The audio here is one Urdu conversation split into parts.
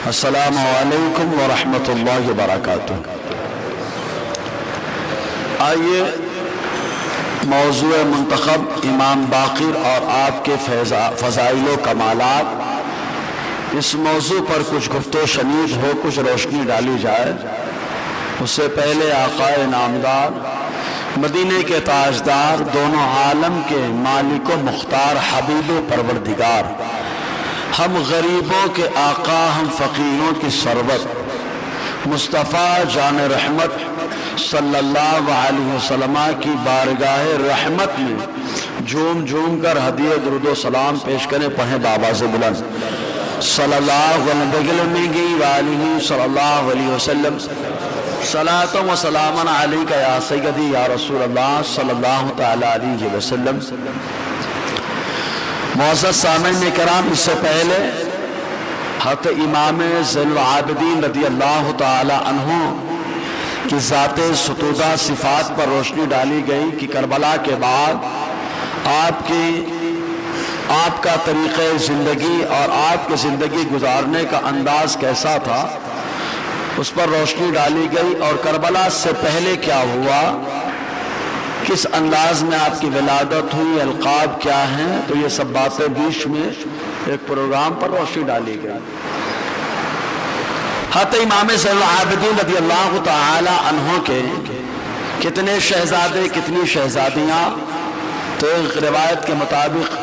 السلام علیکم ورحمۃ اللہ وبرکاتہ۔ آئیے موضوع منتخب امام باقر اور آپ کے فضائل و کمالات، اس موضوع پر کچھ گفت و شنید ہو، کچھ روشنی ڈالی جائے۔ اس سے پہلے آقائے نامدار، مدینے کے تاجدار، دونوں عالم کے مالک و مختار، حبیب و پروردگار، ہم غریبوں کے آقا، ہم فقیروں کی سرورت، مصطفیٰ جان رحمت صلی اللہ علیہ وسلم کی بارگاہ رحمت میں جھوم جھوم کر ہدیہ درود و سلام پیش کریں۔ پڑھیں بآواز بلند، صلی اللہ علیہ صلی اللہ علیہ وسلم، صلاۃ و سلام علیک یا سیدی یا رسول اللہ صلی اللہ تعالی علیہ وسلم۔ معزز سامعین کرام، اس سے پہلے حضرت امام زین العابدین رضی اللہ تعالی عنہ کی ذات ستودہ صفات پر روشنی ڈالی گئی کہ کربلا کے بعد آپ کا طریقہ زندگی اور آپ کے زندگی گزارنے کا انداز کیسا تھا، اس پر روشنی ڈالی گئی، اور کربلا سے پہلے کیا ہوا، کس انداز میں آپ کی ولادت ہوئی، القاب کیا ہیں، تو یہ سب باتیں بیچ میں ایک پروگرام پر روشنی ڈالی گئی۔ حضرت امام زین العابدین رضی اللہ تعالی عنہ کے کتنے شہزادے، کتنی شہزادیاں، تو ایک روایت کے مطابق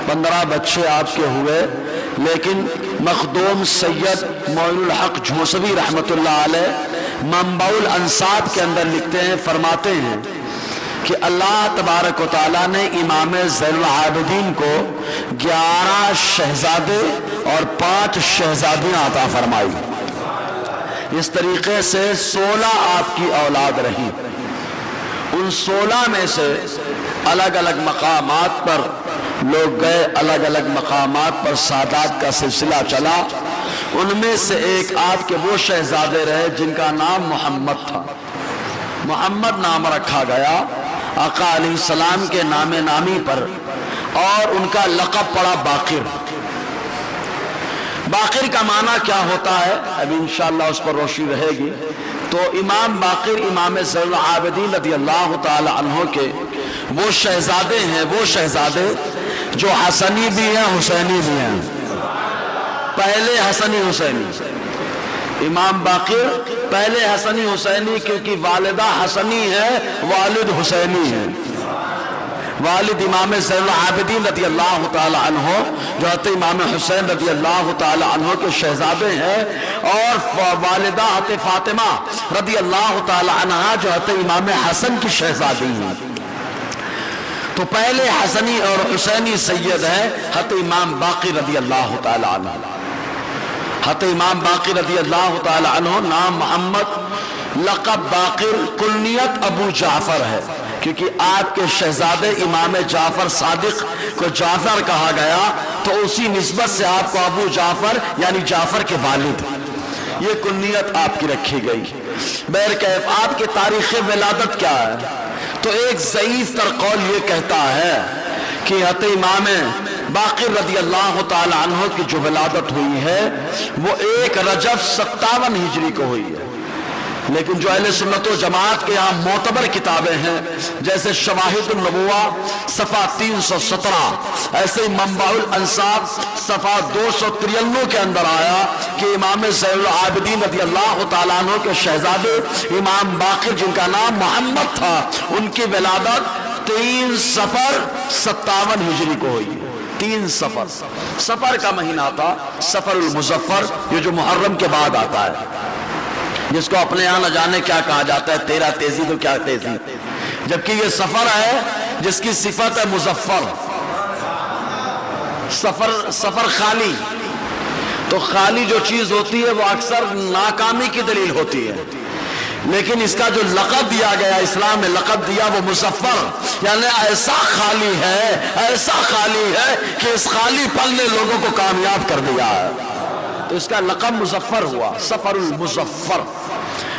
15 بچے آپ کے ہوئے، لیکن مخدوم سید معین الحق جھوسوی رحمت اللہ علیہ منبع الانساب کے اندر لکھتے ہیں، فرماتے ہیں کہ اللہ تبارک و تعالیٰ نے امام زین العابدین کو 11 شہزادے اور 5 شہزادیاں عطا فرمائی۔ اس طریقے سے 16 آپ کی اولاد رہی۔ ان 16 میں سے الگ الگ مقامات پر لوگ گئے، الگ الگ مقامات پر سادات کا سلسلہ چلا۔ ان میں سے ایک آپ کے وہ شہزادے رہے جن کا نام محمد تھا۔ محمد نام رکھا گیا آقا علیہ السلام کے نام نامی پر، اور ان کا لقب پڑا باقر۔ باقر کا معنی کیا ہوتا ہے، ابھی انشاءاللہ اس پر روشنی رہے گی۔ تو امام باقر امام زین العابدین رضی اللہ تعالی عنہ کے وہ شہزادے ہیں، وہ شہزادے جو حسنی بھی ہیں، حسینی بھی ہیں۔ پہلے حسنی حسینی، امام باقر پہلے حسنی حسینی، کیونکہ والدہ حسنی ہے، والد حسینی ہے۔ والد امام زین العابدین رضی اللہ تعالی عنہ جو حضرت امام حسین رضی اللہ تعالی عنہ کے شہزادے ہیں، اور والدہ حضرت فاطمہ رضی اللہ تعالی عنہ جو حضرت امام حسن کی شہزادی ہیں۔ تو پہلے حسنی اور حسینی سید ہیں حضرت امام باقر رضی اللہ تعالی عنہ۔ حضرت امام باقر رضی اللہ تعالی عنہ، نام محمد، لقب باقر، کنیت ابو جعفر ہے، کیونکہ آپ کے شہزادے امام جعفر صادق کو جعفر کہا گیا، تو اسی نسبت سے آپ کو ابو جعفر یعنی جعفر کے والد، یہ کنیت آپ کی رکھی گئی۔ بہرکیف آپ کی تاریخ ولادت کیا ہے، تو ایک ضعیف تر قول یہ کہتا ہے کہ حضرت امام باقر رضی اللہ تعالی عنہ کی جو ولادت ہوئی ہے وہ 1 رجب 57 ہجری کو ہوئی ہے، لیکن جو اہل سنت و جماعت کے یہاں معتبر کتابیں ہیں، جیسے شواہد النبوہ صفحہ 317، ایسے ہی منبع الانساب صفحہ 293 کے اندر آیا کہ امام زین العابدین رضی اللہ تعالیٰ عنہ کے شہزادے امام باقر جن کا نام محمد تھا، ان کی ولادت 3 صفر 57 ہجری کو ہوئی ہے۔ 3 صفر، صفر کا مہینہ تھا، صفر المظفر، یہ جو محرم کے بعد آتا ہے، جس کو اپنے یہاں نہ جانے کیا کہا جاتا ہے، 13 تیزی تو کیا تیزی، جبکہ یہ سفر ہے جس کی صفت ہے مظفر۔ سفر خالی، تو خالی جو چیز ہوتی ہے وہ اکثر ناکامی کی دلیل ہوتی ہے، لیکن اس کا جو لقب دیا گیا، اسلام نے لقب دیا، وہ مظفر، یعنی ایسا خالی ہے، ایسا خالی ہے کہ اس خالی پل نے لوگوں کو کامیاب کر دیا ہے، تو اس کا لقب مظفر ہوا، سفر المظفر۔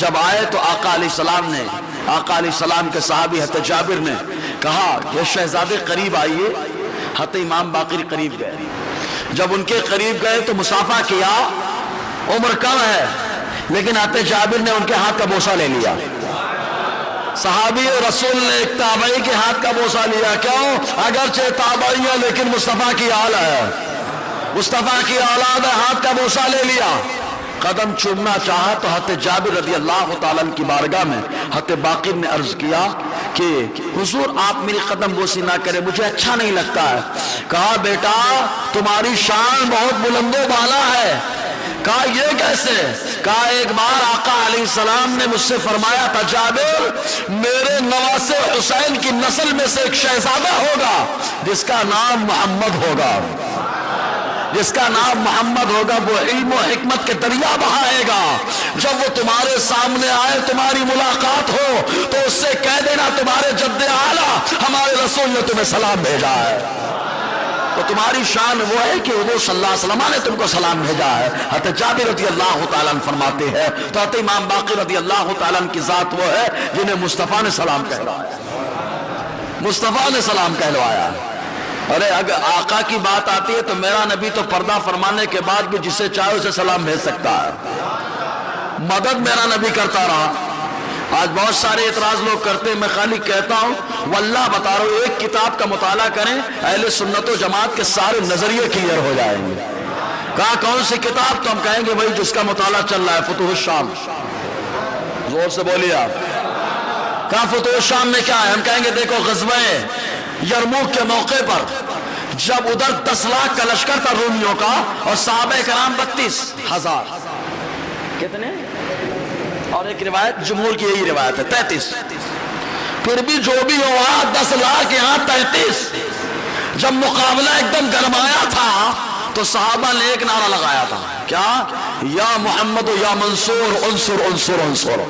جب آئے تو آقا علیہ السلام کے صحابی حضرت جابر نے کہا یہ شہزادے قریب آئیے. حضرت امام باقر قریب گئے. جب ان کے قریب گئے تو مصافحہ کیا. عمر کم ہے لیکن حضرت جابر نے ان کے ہاتھ کا بوسہ لے لیا. صحابی رسول نے ایک تابعی کے ہاتھ کا بوسہ لیا. کیوں؟ اگرچہ تابعی ہے لیکن مصطفیٰ کی آل ہے, مصطفیٰ کی اولاد ہے, ہاتھ کا بوسہ لے لیا. قدم چومنا چاہا تو حضرت جابر رضی اللہ تعالیٰ کی بارگاہ میں حضرت باقر نے عرض کیا کہ حضور آپ میری قدم بوسی نہ کرے, مجھے اچھا نہیں لگتا ہے. کہا بیٹا تمہاری شان بہت بلند و بالا ہے. کہا یہ کیسے؟ کہا ایک بار آقا علیہ السلام نے مجھ سے فرمایا تھا جابر میرے نواسے حسین کی نسل میں سے ایک شہزادہ ہوگا جس کا نام محمد ہوگا, جس کا نام محمد ہوگا, وہ علم و حکمت کے دریا بہائے گا. جب وہ تمہارے سامنے آئے تمہاری ملاقات ہو تو اس سے کہہ دینا تمہارے جد اعلیٰ ہمارے رسول نے تمہیں سلام بھیجا ہے. تو تمہاری شان وہ ہے کہ حضور صلی اللہ علیہ وسلم نے تم کو سلام بھیجا ہے. حضرت جابر رضی اللہ تعالیٰ عنہ فرماتے ہیں تو حضرت امام باقر رضی اللہ تعالیٰ عنہ کی ذات وہ ہے جنہیں مصطفیٰ نے سلام کہلوایا, مصطفیٰ نے سلام کہلوایا. ارے اگر آقا کی بات آتی ہے تو میرا نبی تو پردہ فرمانے کے بعد بھی جسے چاہے اسے سلام بھیج سکتا ہے. مدد میرا نبی کرتا رہا. آج بہت سارے اعتراض لوگ کرتے ہیں, میں خالی کہتا ہوں واللہ بتا رہا ہوں ایک کتاب کا مطالعہ کریں اہل سنت و جماعت کے سارے نظریے کلیئر ہو جائیں گے. کہا کون سی کتاب؟ تو ہم کہیں گے بھائی جس کا مطالعہ چل رہا ہے فتوح الشام. زور سے بولیے آپ. کہا فتوح الشام میں کیا ہے؟ ہم کہیں گے دیکھو غزوہ یرموک کے موقع پر جب ادھر 10 لاکھ کا لشکر تھا رومیوں کا اور صحابہ کرام 32,000 کتنے, اور ایک روایت جمہور کی یہی روایت ہے 33, پھر بھی جو بھی ہو وہاں 10 لاکھ یہاں 33. جب مقابلہ ایک دم گرمایا تھا تو صحابہ نے ایک نعرہ لگایا تھا, کیا؟ یا محمد یا منصور انصر انصر انصر.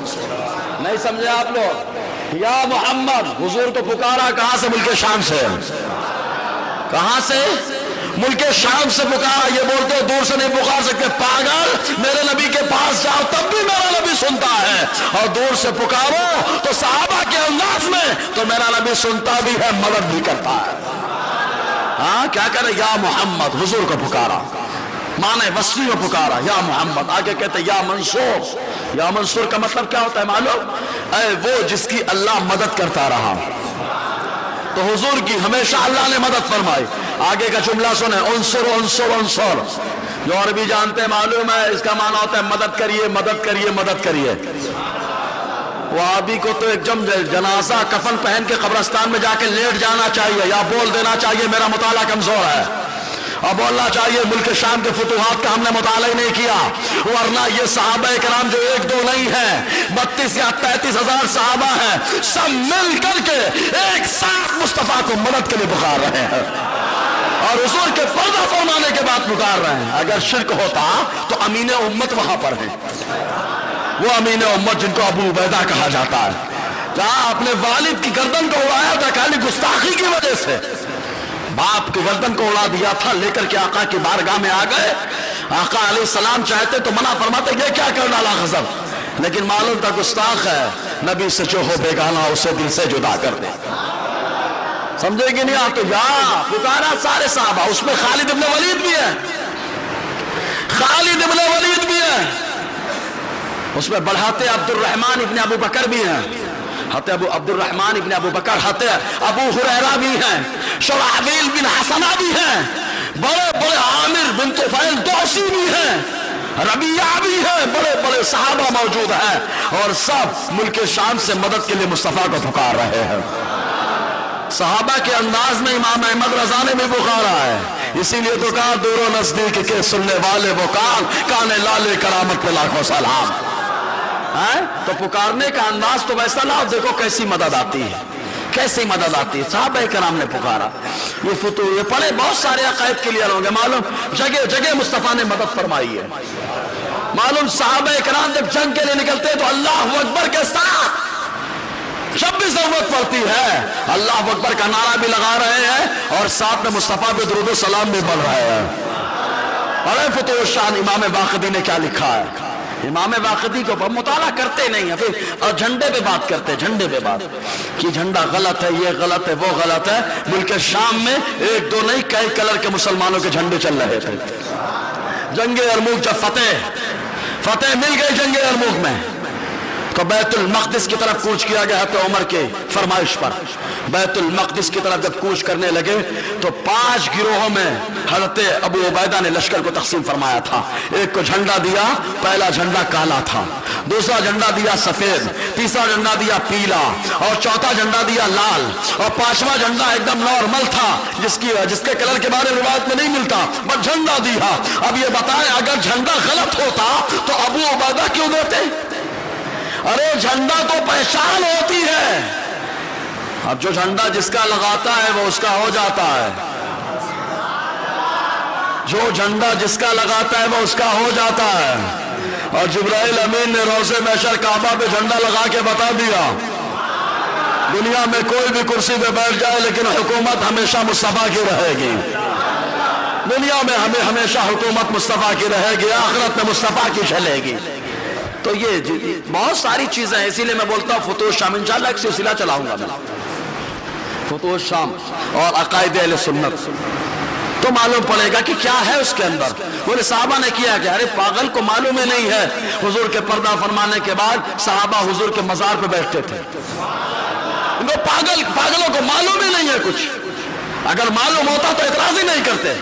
نہیں سمجھے آپ لوگ؟ یا محمد. حضور تو پکارا کہاں سے؟ ملک شام سے. کہاں سے؟ ملک شام سے پکارا. یہ بولتے ہو دور سے نہیں پکار سکتے, پاگل. میرے نبی کے پاس جاؤ تب بھی میرا نبی سنتا ہے, اور دور سے پکارو تو صحابہ کے انداز میں تو میرا نبی سنتا بھی ہے, مدد بھی کرتا ہے. ہاں کیا کرے؟ یا محمد. حضور کو پکارا, مانے وصفی کو پکارا یا محمد. آگے کہتے یا منصور. یا منصور کا مطلب کیا ہوتا ہے معلوم؟ اے وہ جس کی اللہ مدد کرتا رہا. تو حضور کی ہمیشہ اللہ نے مدد فرمائی. آگے کا جملہ سنیں, انصر انصر انصر. جو عربی جانتے ہیں معلوم ہے اس کا معنی ہوتا ہے مدد کریے مدد کریے مدد کریے. وہابی کو تو ایک جنازہ کفن پہن کے قبرستان میں جا کے لیٹ جانا چاہیے یا بول دینا چاہیے میرا مطالعہ کمزور ہے, اور بولنا چاہیے ملک شام کے فتوحات کا ہم نے مطالعہ ہی نہیں کیا. ورنہ یہ صحابہ کرام جو ایک دو نہیں ہیں 32 یا 33 ہزار صحابہ ہیں, سب مل کر کے ایک ساتھ مصطفیٰ کو مدد کے لیے پکار رہے ہیں اور حضور کے پردہ فرمانے کے بعد پکار رہے ہیں. اگر شرک ہوتا تو امین امت وہاں پر ہے, وہ امین امت جن کو ابو عبیدہ کہا جاتا ہے, جہاں اپنے والد کی گردن کو اڑایا تھا خالی گستاخی کی وجہ سے. باپ کی گردن کو اڑا دیا تھا, لے کر کے آقا کی بارگاہ میں آ گئے. آقا علیہ السلام چاہتے تو منع فرماتے یہ کیا کر ڈالا غضب, لیکن معلوم تھا گستاخ ہے, نبی سے جو ہو بیگانہ اسے دل سے جدا کر دے. سمجھے گی نہیں آپ؟ تو یا پکارا سارے صحابہ, اس میں خالد ابن ولید بھی ہے, خالد ابن ولید بھی ہے, اس میں بڑھاتے عبد الرحمن ابن ابو بکر بھی ہیں, ابو عبد الرحمن ابن ابو بکر, ابو ہریرہ بھی ہیں, شرحبیل بن حسنہ بھی ہیں, بڑے بڑے عامر بن طفیل دوسی بھی ہیں, ربیعہ بھی ہیں, بڑے بڑے صحابہ موجود ہیں, اور سب ملک شام سے مدد کے لیے مصطفیٰ کو پکار رہے ہیں. صحابہ کے انداز میں امام احمد رضا نے بھی پکارا ہے, اسی لیے تو کہا دور و نزدیک کے سننے والے وہ کان لالے کرامت پہ لاکھوں سلام. تو پکارنے کا انداز تو ویسا لاؤ, دیکھو کیسی مدد آتی ہے, کیسی مدد آتی ہے. صحابہ کرام نے پکارا. یہ فتوح یہ پڑھے بہت سارے عقائد کلیئر ہوں گے. معلوم جگہ جگہ مصطفیٰ نے مدد فرمائی ہے. معلوم صحابہ کرام جب جنگ کے لیے نکلتے ہیں تو اللہ اکبر کے ساتھ جب بھی ضرورت پڑتی ہے اللہ اکبر کا نعرہ بھی لگا رہے ہیں اور ساتھ میں مصطفیٰ پہ درود و سلام بھی پڑھ رہے ہیں. ارے فتوح شان امام باقری نے کیا لکھا ہے. امام باقری کو مطالعہ کرتے نہیں ہیں، پھر اور جھنڈے پہ بات کرتے، جھنڈے پہ بات کہ جھنڈا غلط ہے، یہ غلط ہے، وہ غلط ہے. ملک شام میں ایک دو نہیں کئی کلر کے مسلمانوں کے جھنڈے چل رہے تھے. جنگ یرموک جب فتح مل گئی جنگ یرموک میں تو بیت المقدس کی طرف کوچ کیا گیا حضرت عمر کے فرمائش پر. بیت المقدس کی طرف جب کوچ کرنے لگے تو 5 گروہوں میں حضرت ابو عبیدہ نے لشکر کو تقسیم فرمایا تھا. ایک کو جھنڈا دیا، پہلا جھنڈا کالا تھا، دوسرا جھنڈا دیا سفید، تیسرا جھنڈا دیا پیلا، اور چوتھا جھنڈا دیا لال، اور 5واں جھنڈا ایک دم نارمل تھا جس کے کلر کے بارے میں روایت میں نہیں ملتا، بس جھنڈا دیا. اب یہ بتائیں اگر جھنڈا غلط ہوتا تو ابو عبیدہ کیوں دیتے؟ ارے جھنڈا تو پہچان ہوتی ہے. اب جو جھنڈا جس کا لگاتا ہے وہ اس کا ہو جاتا ہے، جو جھنڈا جس کا لگاتا ہے وہ اس کا ہو جاتا ہے. اور جبرائیل امین نے روضہ محشر کعبہ پہ جھنڈا لگا کے بتا دیا دنیا میں کوئی بھی کرسی پہ بیٹھ جائے لیکن حکومت ہمیشہ مصطفیٰ کی رہے گی. دنیا میں ہمیشہ حکومت مصطفیٰ کی رہے گی، آخرت میں مصطفیٰ کی چلے گی. تو یہ بہت ساری چیزیں ہیں، اسی لیے میں بولتا ہوں فتوح شام انشاءاللہ ایک سلسلہ چلاؤں گا میں، فتوح شام اور عقائد اہل سنت، تو معلوم پڑے گا کہ کیا ہے اس کے اندر. بولے صحابہ نے کیا کہ ارے پاگل کو معلوم ہی نہیں ہے. حضور کے پردہ فرمانے کے بعد صحابہ حضور کے مزار پہ بیٹھتے تھے. پاگلوں کو معلوم ہی نہیں ہے کچھ، اگر معلوم ہوتا تو اعتراض ہی نہیں کرتے.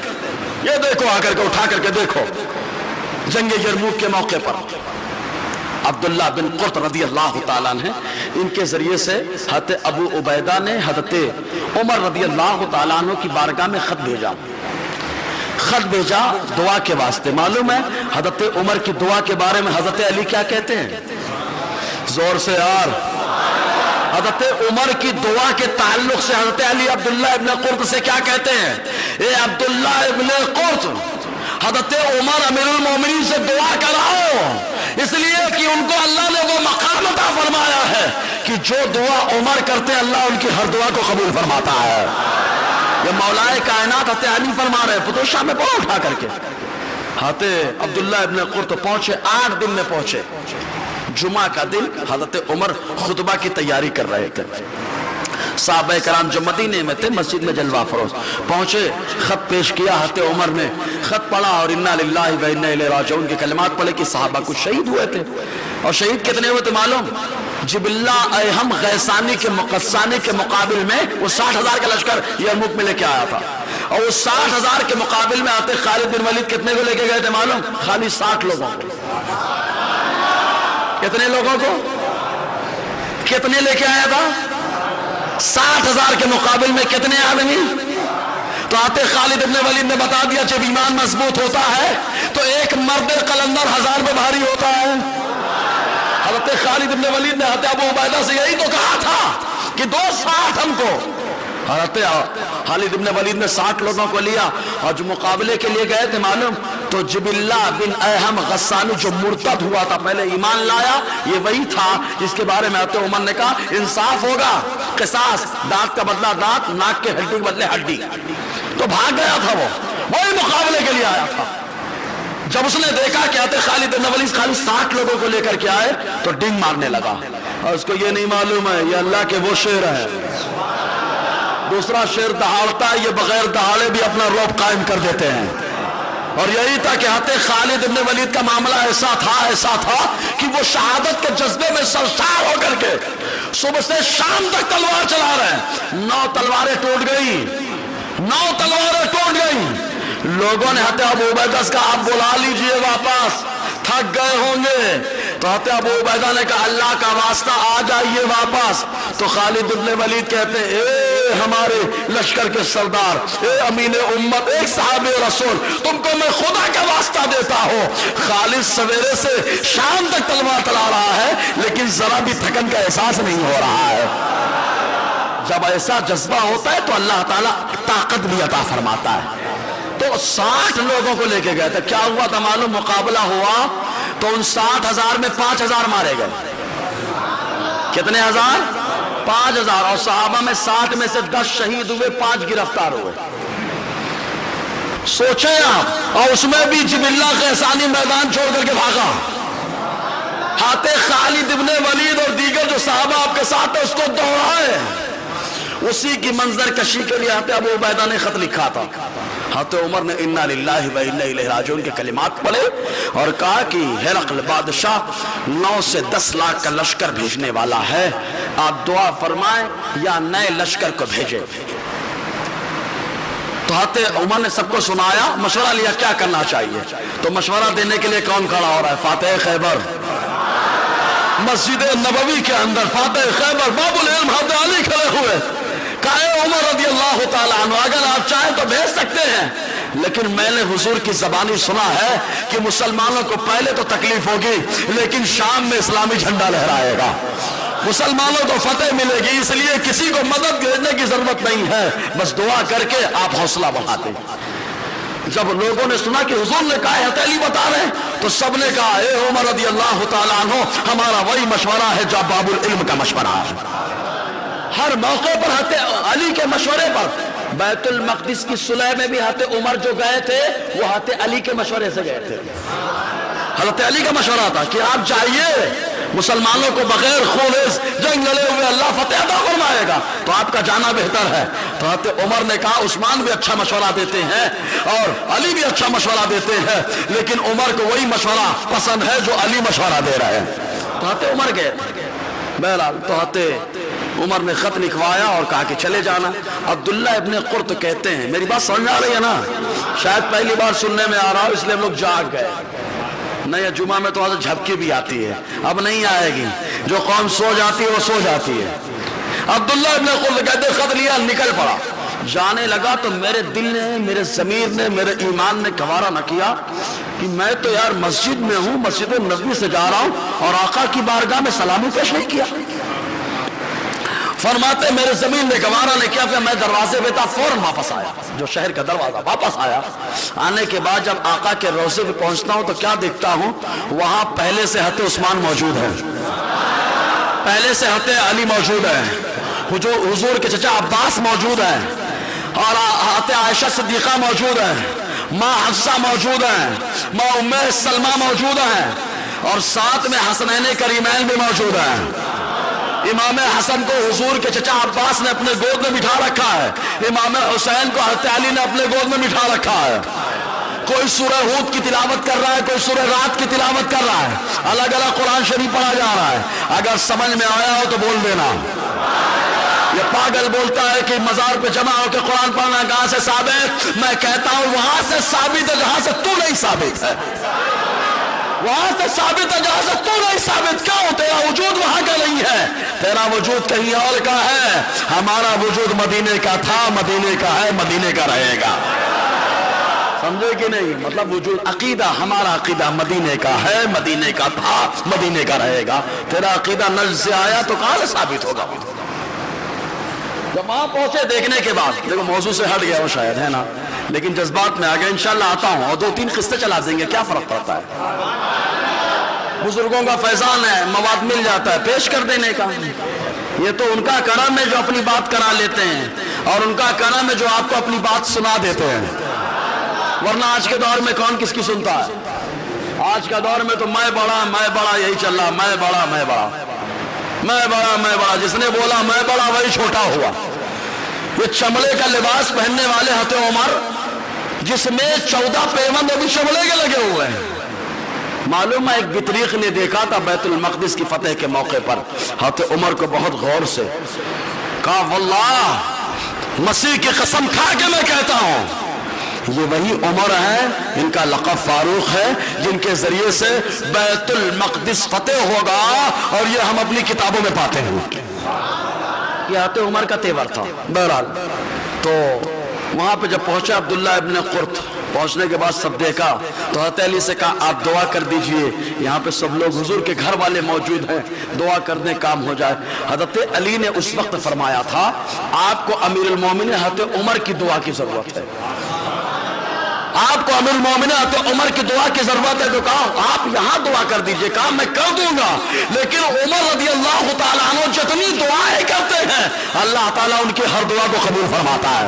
یہ دیکھو آ کر کے اٹھا کر کے دیکھو جنگ یرموک کے موقع پر عبداللہ بن قرط رضی اللہ تعالیٰ عنہ ان کے ذریعے سے حضرت ابو عبیدہ نے حضرت عمر رضی اللہ تعالیٰ عنہ کی بارگاہ میں خط بھیجا دعا کے واسطے. معلوم ہے حضرت عمر کی دعا کے بارے میں حضرت علی کیا کہتے ہیں؟ زور سے یار. حضرت عمر کی دعا کے تعلق سے حضرت علی عبداللہ ابن قرط سے کیا کہتے ہیں؟ اے عبداللہ ابن قرط، حضرت عمر امیر المومنین سے دعا کراؤ، اس لیے کہ ان کو اللہ نے وہ مقام عطا فرمایا ہے کہ جو دعا عمر کرتے ہیں اللہ ان کی ہر دعا کو قبول فرماتا ہے. یہ مولا کائنات حضرت علی فرما رہے ہیں. فتوح شام میں پڑھو اٹھا کر کے. حضرت عبداللہ ابن قرط پہنچے، 8 دن میں پہنچے. جمعہ کا دن حضرت عمر خطبہ کی تیاری کر رہے تھے. صحابہ کرام جو مدینے میں تھے مسجد میں جلوہ فروز پہنچے، خط پیش کیا. حضرت عمر نے خط پڑھا اور انا للہ و انا الیہ راجعون کے کلمات پڑھے کہ صحابہ کچھ شہید ہوئے تھے. اور شہید کتنے ہوئے تھے معلوم؟ جبلہ ایہم غیسانی کے مقصانی کے مقابل میں وہ 60,000 کا لشکر یرموک میں لے کے آیا تھا، اور وہ 60,000 کے مقابل میں آتے خالد بن ولید کتنے کو لے کے گئے تھے معلوم؟ خالی 60 لوگوں کو. کتنے لوگوں کو؟ کتنے لے کے آیا تھا؟ 60,000 کے مقابل میں کتنے آدمی؟ تو آتے خالد ابن ولید نے بتا دیا جب ایمان مضبوط ہوتا ہے تو ایک مرد قلندر 1000 پہ بھاری ہوتا ہے. حضرت خالد ابن ولید نے حضرت ابو عبیدہ سے یہی تو کہا تھا کہ 260 ہم کو. حضرت خالد ابن ولید نے 60 لوگوں کو لیا اور جو مقابلے کے لیے گئے تھے معلوم تو جبلہ بن ایہم غسانی جو مرتد ہوا تھا پہلے ایمان لایا، یہ وہی تھا جس کے بارے میں حضرت عمر نے کہا انصاف ہوگا، قصاص، دانت کا بدلہ دانت، ناک کے ہڈی کے بدلے ہڈی. تو بھاگ گیا تھا وہ، وہی مقابلے کے لیے آیا تھا. جب اس نے دیکھا کہ آتے خالد بن ولید خالی 60 لوگوں کو لے کر کے آئے تو ڈنگ مارنے لگا، اور اس کو یہ نہیں معلوم ہے یہ اللہ کے وہ شیر ہے. دوسرا شیر دہاڑتا ہے، یہ بغیر دہاڑے بھی اپنا رعب قائم کر دیتے ہیں. اور یہی تھا کہ حضرت خالد بن ولید کا معاملہ ایسا تھا کہ وہ شہادت کے جذبے میں سرشار ہو کر کے صبح سے شام تک تلوار چلا رہے ہیں. 9 تلواریں ٹوٹ گئی. لوگوں نے حضرت ابو عبیدہ کا آپ بلا لیجئے واپس، تھک گئے ہوں گے. تو حضرت ابو عبیدہ نے کہا اللہ کا واسطہ آ جائیے واپس. تو خالد بن ولید کہتے ہیں اے ہمارے لشکر کے سردار، اے امین امت، ایک صحابہ رسول، تم کو میں خدا کا واسطہ دیتا ہوں. خالد سویرے سے شام تک تلوار چلا رہا ہے لیکن ذرا بھی تھکن کا احساس نہیں ہو رہا ہے. جب ایسا جذبہ ہوتا ہے تو اللہ تعالیٰ طاقت بھی عطا فرماتا ہے. تو 60 لوگوں کو لے کے گئے تھے. کیا ہوا تھا معلوم؟ مقابلہ ہوا تو ان 60,000 میں 5,000 مارے گئے. کتنے ہزار؟ 5,000. اور صحابہ میں 60 میں سے 10 شہید ہوئے، 5 گرفتار ہوئے. سوچیں آپ، اور اس میں بھی جبلہ قیسانی میدان چھوڑ کر کے بھاگا، ہاتھ خالد ابن ولید اور دیگر جو صحابہ آپ کے ساتھ ہیں اس کو دوڑائے، اسی کی منظر کشی کے لیے حضرت ابو عبیدہ نے خط لکھا تھا۔ حضرت عمر نے انا للہ و انا الیہ راجعون کے کلمات پڑھے اور کہا کہ ہرقل بادشاہ 9 سے 10 لاکھ کا لشکر بھیجنے والا ہے، آپ دعا فرمائیں یا نئے لشکر کو بھیجے۔ تو حضرت عمر نے سب کو سنایا، مشورہ لیا کیا کرنا چاہیے، تو مشورہ دینے کے لیے کون کھڑا ہو رہا ہے؟ فاتح خیبر، مسجد نبوی کے اندر فاتح خیبر باب العلم حضرت علی کھڑے ہوئے، کہا عمر رضی اللہ تعالیٰ عنہ اگر آپ چاہیں تو بھیج سکتے ہیں، لیکن میں نے حضور کی زبانی سنا ہے کہ مسلمانوں کو پہلے تو تکلیف ہوگی لیکن شام میں اسلامی جھنڈا لہرائے گا، مسلمانوں کو فتح ملے گی، اس لیے کسی کو مدد بھیجنے کی ضرورت نہیں ہے، بس دعا کر کے آپ حوصلہ بڑھاتے۔ جب لوگوں نے سنا کہ حضور نے کہا حضرت علی بتا رہے تو سب نے کہا اے عمر رضی اللہ تعالیٰ عنہ ہمارا وہی مشورہ ہے جو باب العلم کا مشورہ ہے۔ ہر موقع پر حضرت علی کے مشورے پر، بیت المقدس کی صلح میں بھی حضرت عمر جو گئے تھے وہ حضرت علی کے مشورے سے گئے تھے، حضرت علی کا مشورہ تھا کہ آپ جائیے، مسلمانوں کو بغیر خون جنگ لڑے ہوئے اللہ فتح عطا فرمائے گا، تو آپ کا جانا بہتر ہے۔ تو حضرت عمر نے کہا عثمان بھی اچھا مشورہ دیتے ہیں اور علی بھی اچھا مشورہ دیتے ہیں، لیکن عمر کو وہی مشورہ پسند ہے جو علی مشورہ دے رہے ہیں، تو حضرت عمر گئے۔ بہرحال تو حضرت عمر نے خط لکھوایا اور کہا کہ چلے جانا۔ عبداللہ ابن قرط کہتے ہیں، میری بات سمجھ آ رہی ہے نا، شاید پہلی بار سننے میں آ رہا ہو اس لیے ہم لوگ جاگ گئے، نہیں جمعہ میں تو جھپکی بھی آتی ہے، اب نہیں آئے گی، جو قوم سو جاتی ہے وہ سو جاتی ہے۔ عبداللہ ابن قرط کہتے خط لیا نکل پڑا، جانے لگا تو میرے دل نے، میرے ضمیر نے، میرے ایمان نے گوارا نہ کیا کہ میں تو یار مسجد میں ہوں، مسجد نبوی سے جا رہا ہوں اور آقا کی بارگاہ میں سلامی پیش نہیں کیا۔ فرماتے میرے زمین نے گوارا نے کیا، پھر میں دروازے پہ تھا، فوراً واپس آیا، جو شہر کا دروازہ واپس آیا، آنے کے بعد جب آقا کے روضے پہ پہنچتا ہوں تو کیا دیکھتا ہوں، وہاں پہلے سے حضرت عثمان موجود ہے، پہلے سے حضرت علی موجود ہے، حضور کے چچا عباس موجود ہے، اور حضرت عائشہ صدیقہ موجود ہے، ماں حفصہ موجود ہے، ماں ام سلمہ موجود ہے، اور ساتھ میں حسنین کریمین بھی موجود ہیں۔ امام حسن کو حضور کے چچا عباس نے اپنے گود میں بٹھا رکھا ہے، امام حسین کو حضرت علی نے اپنے گود میں بٹھا رکھا ہے، کوئی سورہ ہود کی تلاوت کر رہا ہے، کوئی سورہ رات کی تلاوت کر رہا ہے، الگ الگ قرآن شریف پڑھا جا رہا ہے۔ اگر سمجھ میں آیا ہو تو بول دینا۔ یہ پاگل بولتا ہے کہ مزار پہ جمع ہو کے قرآن پڑھنا کہاں سے ثابت؟ میں کہتا ہوں وہاں سے ثابت ہے جہاں سے تو نہیں ثابت ہے، وہاں سے ثابت ہے جہاں سے تو نہیں ثابت۔ کیوں؟ تیرا وجود وہاں کا نہیں ہے، تیرا وجود کہیں اور کا ہے، ہمارا وجود مدینے کا تھا، مدینے کا ہے، مدینے کا رہے گا۔ سمجھے کہ نہیں؟ مطلب وجود عقیدہ، ہمارا عقیدہ مدینے کا ہے، مدینے کا تھا، مدینے کا رہے گا۔ تیرا عقیدہ نجد سے آیا تو کہاں سے ثابت ہوگا؟ جب وہاں پہنچے دیکھنے کے بعد، دیکھو موضوع سے ہٹ گیا وہ شاید ہے نا، لیکن جذبات میں آگے انشاءاللہ آتا ہوں اور 2-3 قصے چلا دیں گے، کیا فرق پڑتا ہے؟ بزرگوں کا فیضان ہے، مواد مل جاتا ہے پیش کر دینے کا، یہ تو ان کا کرم ہے جو اپنی بات کرا لیتے ہیں، اور ان کا کرم ہے جو آپ کو اپنی بات سنا دیتے ہیں، ورنہ آج کے دور میں کون کس کی سنتا ہے؟ آج کا دور میں تو میں بڑا یہی چل رہا، میں بڑا، جس نے بولا میں بڑا وہی چھوٹا ہوا۔ یہ چمڑے کا لباس پہننے والے حضرت عمر، جس میں 14 پیوند ابھی چمڑے کے لگے ہوئے ہیں، معلوم ہے ایک بطریق نے دیکھا تھا بیت المقدس کی فتح کے موقع پر، حضرت عمر کو بہت غور سے کہا واللہ مسیح کی قسم کھا کے میں کہتا ہوں یہ وہی عمر ہیں، ان کا لقب فاروق ہے، جن کے ذریعے سے بیت المقدس فتح ہوگا، اور یہ ہم اپنی کتابوں میں پاتے ہیں۔ یہ حضرت عمر کا تیور تھا۔ بہرحال تو وہاں پہ جب پہنچا عبداللہ ابن قرط، پہنچنے کے بعد سب دیکھا تو حضرت علی سے کہا آپ دعا کر دیجئے، یہاں پہ سب لوگ حضور کے گھر والے موجود ہیں، دعا کر دیں کام ہو جائے۔ حضرت علی نے اس وقت فرمایا تھا آپ کو امیر المومنین حضرت عمر کی دعا کی ضرورت ہے، آپ کو امیر المومنین حضرت عمر کی دعا کی ضرورت ہے، تو کہا آپ یہاں دعا کر دیجئے، کہا میں کر دوں گا، لیکن عمر رضی اللہ تعالیٰ عنہ جتنی دعائیں کرتے ہیں اللہ تعالیٰ ان کی ہر دعا کو قبول فرماتا ہے۔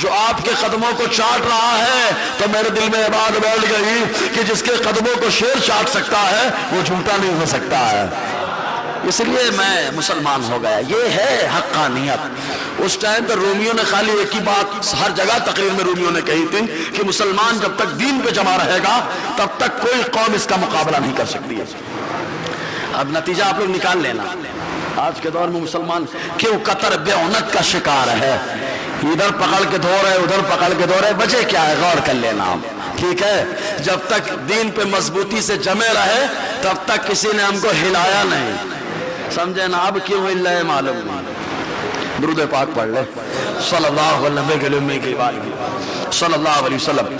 جو آپ کے قدموں کو چاٹ رہا ہے، تو میرے دل میں یہ بات بیٹھ گئی کہ جس کے قدموں کو شیر چاٹ سکتا ہے وہ جھوٹا نہیں ہو سکتا ہے۔ اس لیے میں مسلمان ہو گیا۔ یہ ہے حقانیت۔ اس ٹائم پر رومیوں نے خالی ایک ہی بات ہر جگہ تقریر میں رومیوں نے کہی تھی کہ مسلمان جب تک دین پہ جمع رہے گا تب تک کوئی قوم اس کا مقابلہ نہیں کر سکتی ہے۔ اب نتیجہ آپ لوگ نکال لینا، آج کے دور میں مسلمان کیوں قطر بیعونت کا شکار ہے، ادھر پکڑ کے دھو رہے ادھر پکڑ کے دھو رہے، وجہ کیا ہے غور کر لینا آپ، ٹھیک ہے؟ جب تک دین پہ مضبوطی سے جمے رہے تب تک کسی نے ہم کو ہلایا نہیں، سمجھے نا؟ اب کیوں ہل رہے معلوم نہیں۔ درود پاک پڑھ لے صلی اللہ علیہ وسلم،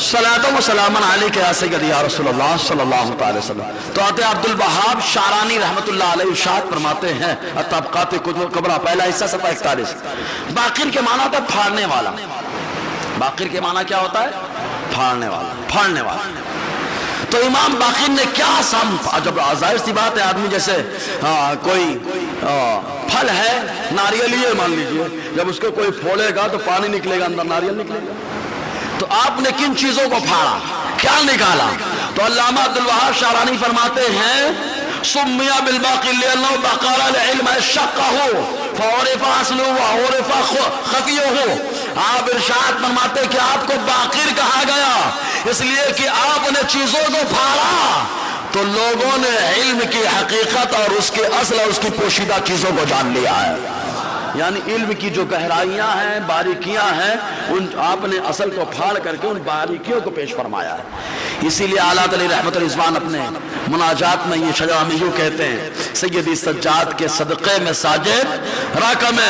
صلاۃ و سلام علیک یا سیدی یا رسول اللہ صلی اللہ تعالی وسلم۔ تو آتے عبد الوہاب شعرانی رحمت اللہ علیہ ارشاد فرماتے ہیں طبقات کبریٰ پہلا حصہ صفحہ 41، باقر کے معنی ہوتا ہے پھاڑنے والا۔ باقر کے معنی کیا ہوتا ہے؟ پھاڑنے والا، پھاڑنے والا۔ تو امام باقر نے کیا جب ظاہر سی بات ہے آدمی جیسے کوئی پھل ہے، ناریل ہی مان لیجئے، جب اس کو کوئی پھوڑے گا تو پانی نکلے گا، اندر ناریل نکلے گا۔ تو آپ نے کن چیزوں کو پھاڑا، کیا نکالا؟ تو علامہ عبد الوہاب شعرانی فرماتے ہیں سمیہ بالباقر لأنه بقر العلم شقه فعرف اصله وعرف خفيه۔ آپ ارشاد فرماتے کہ آپ کو باقر کہا گیا اس لیے کہ آپ نے چیزوں کو پھاڑا تو لوگوں نے علم کی حقیقت اور اس کے اصل اور اس کی پوشیدہ چیزوں کو جان لیا ہے۔ یعنی علم کی جو گہرائیاں ہیں، باریکیاں ہیں، ان آپ نے اصل کو پھاڑ کر کے ان باریکیوں کو پیش فرمایا ہے۔ اسی لیے اعلیٰ علی رحمت الرضوان اپنے مناجات میں یہ شجاع میں یوں کہتے ہیں سیدی سجاد کے صدقے میں ساجد رقم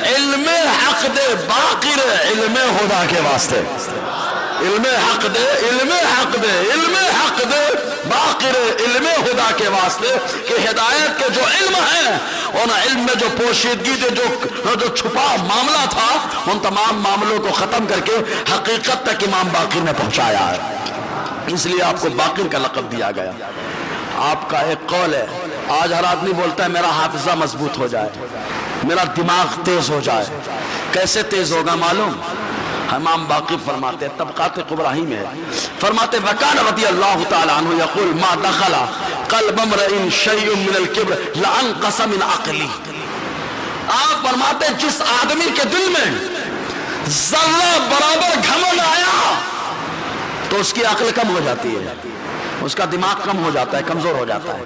علم حق دے باقر علم خدا کے واسطے، علم حق دے، علم حق دے، علم حق دے باقر علم خدا کے واسطے کہ ہدایت کے جو علم ہیں ان علم میں جو پوشیدگی تھے، جو چھپا معاملہ تھا، ان تمام معاملوں کو ختم کر کے حقیقت تک امام باقر نے پہنچایا ہے۔ اس لیے آپ کو باقر کا لقب دیا گیا۔ آپ کا ایک قول ہے، آج ہر آدمی بولتا ہے میرا حافظہ مضبوط ہو جائے، میرا دماغ تیز ہو جائے۔ کیسے تیز ہوگا معلوم؟ امام باقر فرماتے ہیں طبقات کبریٰ میں فرماتے وکان رضی اللہ تعالی عنہ یقول ما دخل قلب امرئ شیء من الکبر لانقص من عقلی۔ آپ فرماتے جس آدمی کے دل میں ذرہ برابر گھمنڈ آیا تو اس کی عقل کم ہو جاتی ہے، اس کا دماغ کم ہو جاتا ہے، کمزور ہو جاتا ہے۔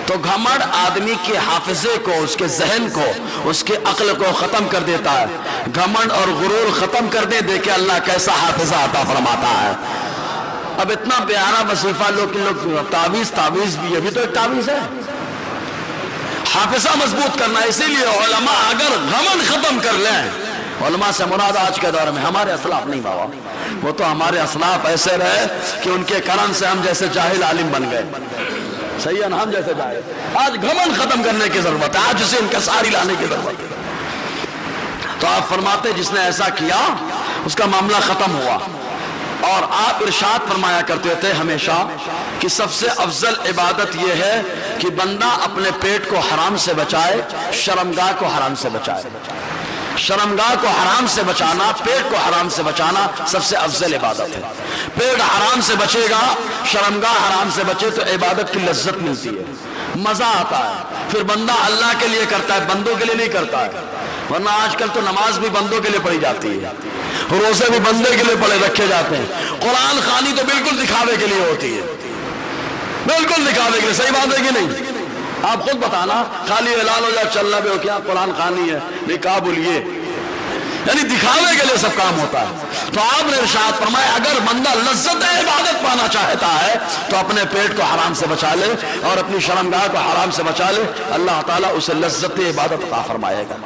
تو گھمنڈ آدمی کے حافظے کو، اس کے ذہن کو، اس کے عقل کو ختم کر دیتا ہے۔ گھمنڈ اور غرور ختم کر دے، دیکھیں اللہ کیسا حافظہ عطا فرماتا ہے۔ اب اتنا پیارا وظیفہ لوگ تعویذ بھی، ابھی تو ایک تعویذ ہے، حافظہ مضبوط کرنا۔ اسی لیے علماء اگر گھمنڈ ختم کر لیں، علماء سے مراد آج کے دور میں ہمارے اسلاف نہیں بابا، وہ تو ہمارے اسلاف ایسے رہے کہ ان کے کرم سے ہم جیسے جاہل عالم بن گئے، صحیح ہے نا؟ ہم جیسے جائے آج گھمنڈ ختم کرنے کی ضرورت ہے، آج اسے انکساری لانے کی ضرورت ہے۔ تو آپ فرماتے جس نے ایسا کیا اس کا معاملہ ختم ہوا۔ اور آپ ارشاد فرمایا کرتے تھے ہمیشہ کہ سب سے افضل عبادت یہ ہے کہ بندہ اپنے پیٹ کو حرام سے بچائے، شرمگاہ کو حرام سے بچائے۔ شرمگاہ کو حرام سے بچانا، پیٹ کو حرام سے بچانا سب سے افضل عبادت ہے۔ پیٹ حرام سے بچے گا، شرمگاہ حرام سے بچے تو عبادت کی لذت ملتی ہے، مزہ آتا ہے، پھر بندہ اللہ کے لیے کرتا ہے، بندوں کے لیے نہیں کرتا ہے۔ ورنہ آج کل تو نماز بھی بندوں کے لیے پڑھی جاتی ہے، روزے بھی بندے کے لیے پڑھے رکھے جاتے ہیں، قرآن خوانی تو بالکل دکھاوے کے لیے ہوتی ہے، بالکل دکھاوے کے لیے۔ صحیح بات ہے کہ نہیں؟ آپ خود بتانا، خالی اعلان ہو جائے چلنا بھی ہو کیا قرآن خوانی ہے، نکاح بولیے، یعنی دکھاوے کے لیے سب کام ہوتا ہے۔ تو آپ نے ارشاد فرمایا اگر بندہ لذت عبادت پانا چاہتا ہے تو اپنے پیٹ کو حرام سے بچا لے اور اپنی شرمگاہ کو حرام سے بچا لے، اللہ تعالیٰ اسے لذت عبادت عطا فرمائے گا۔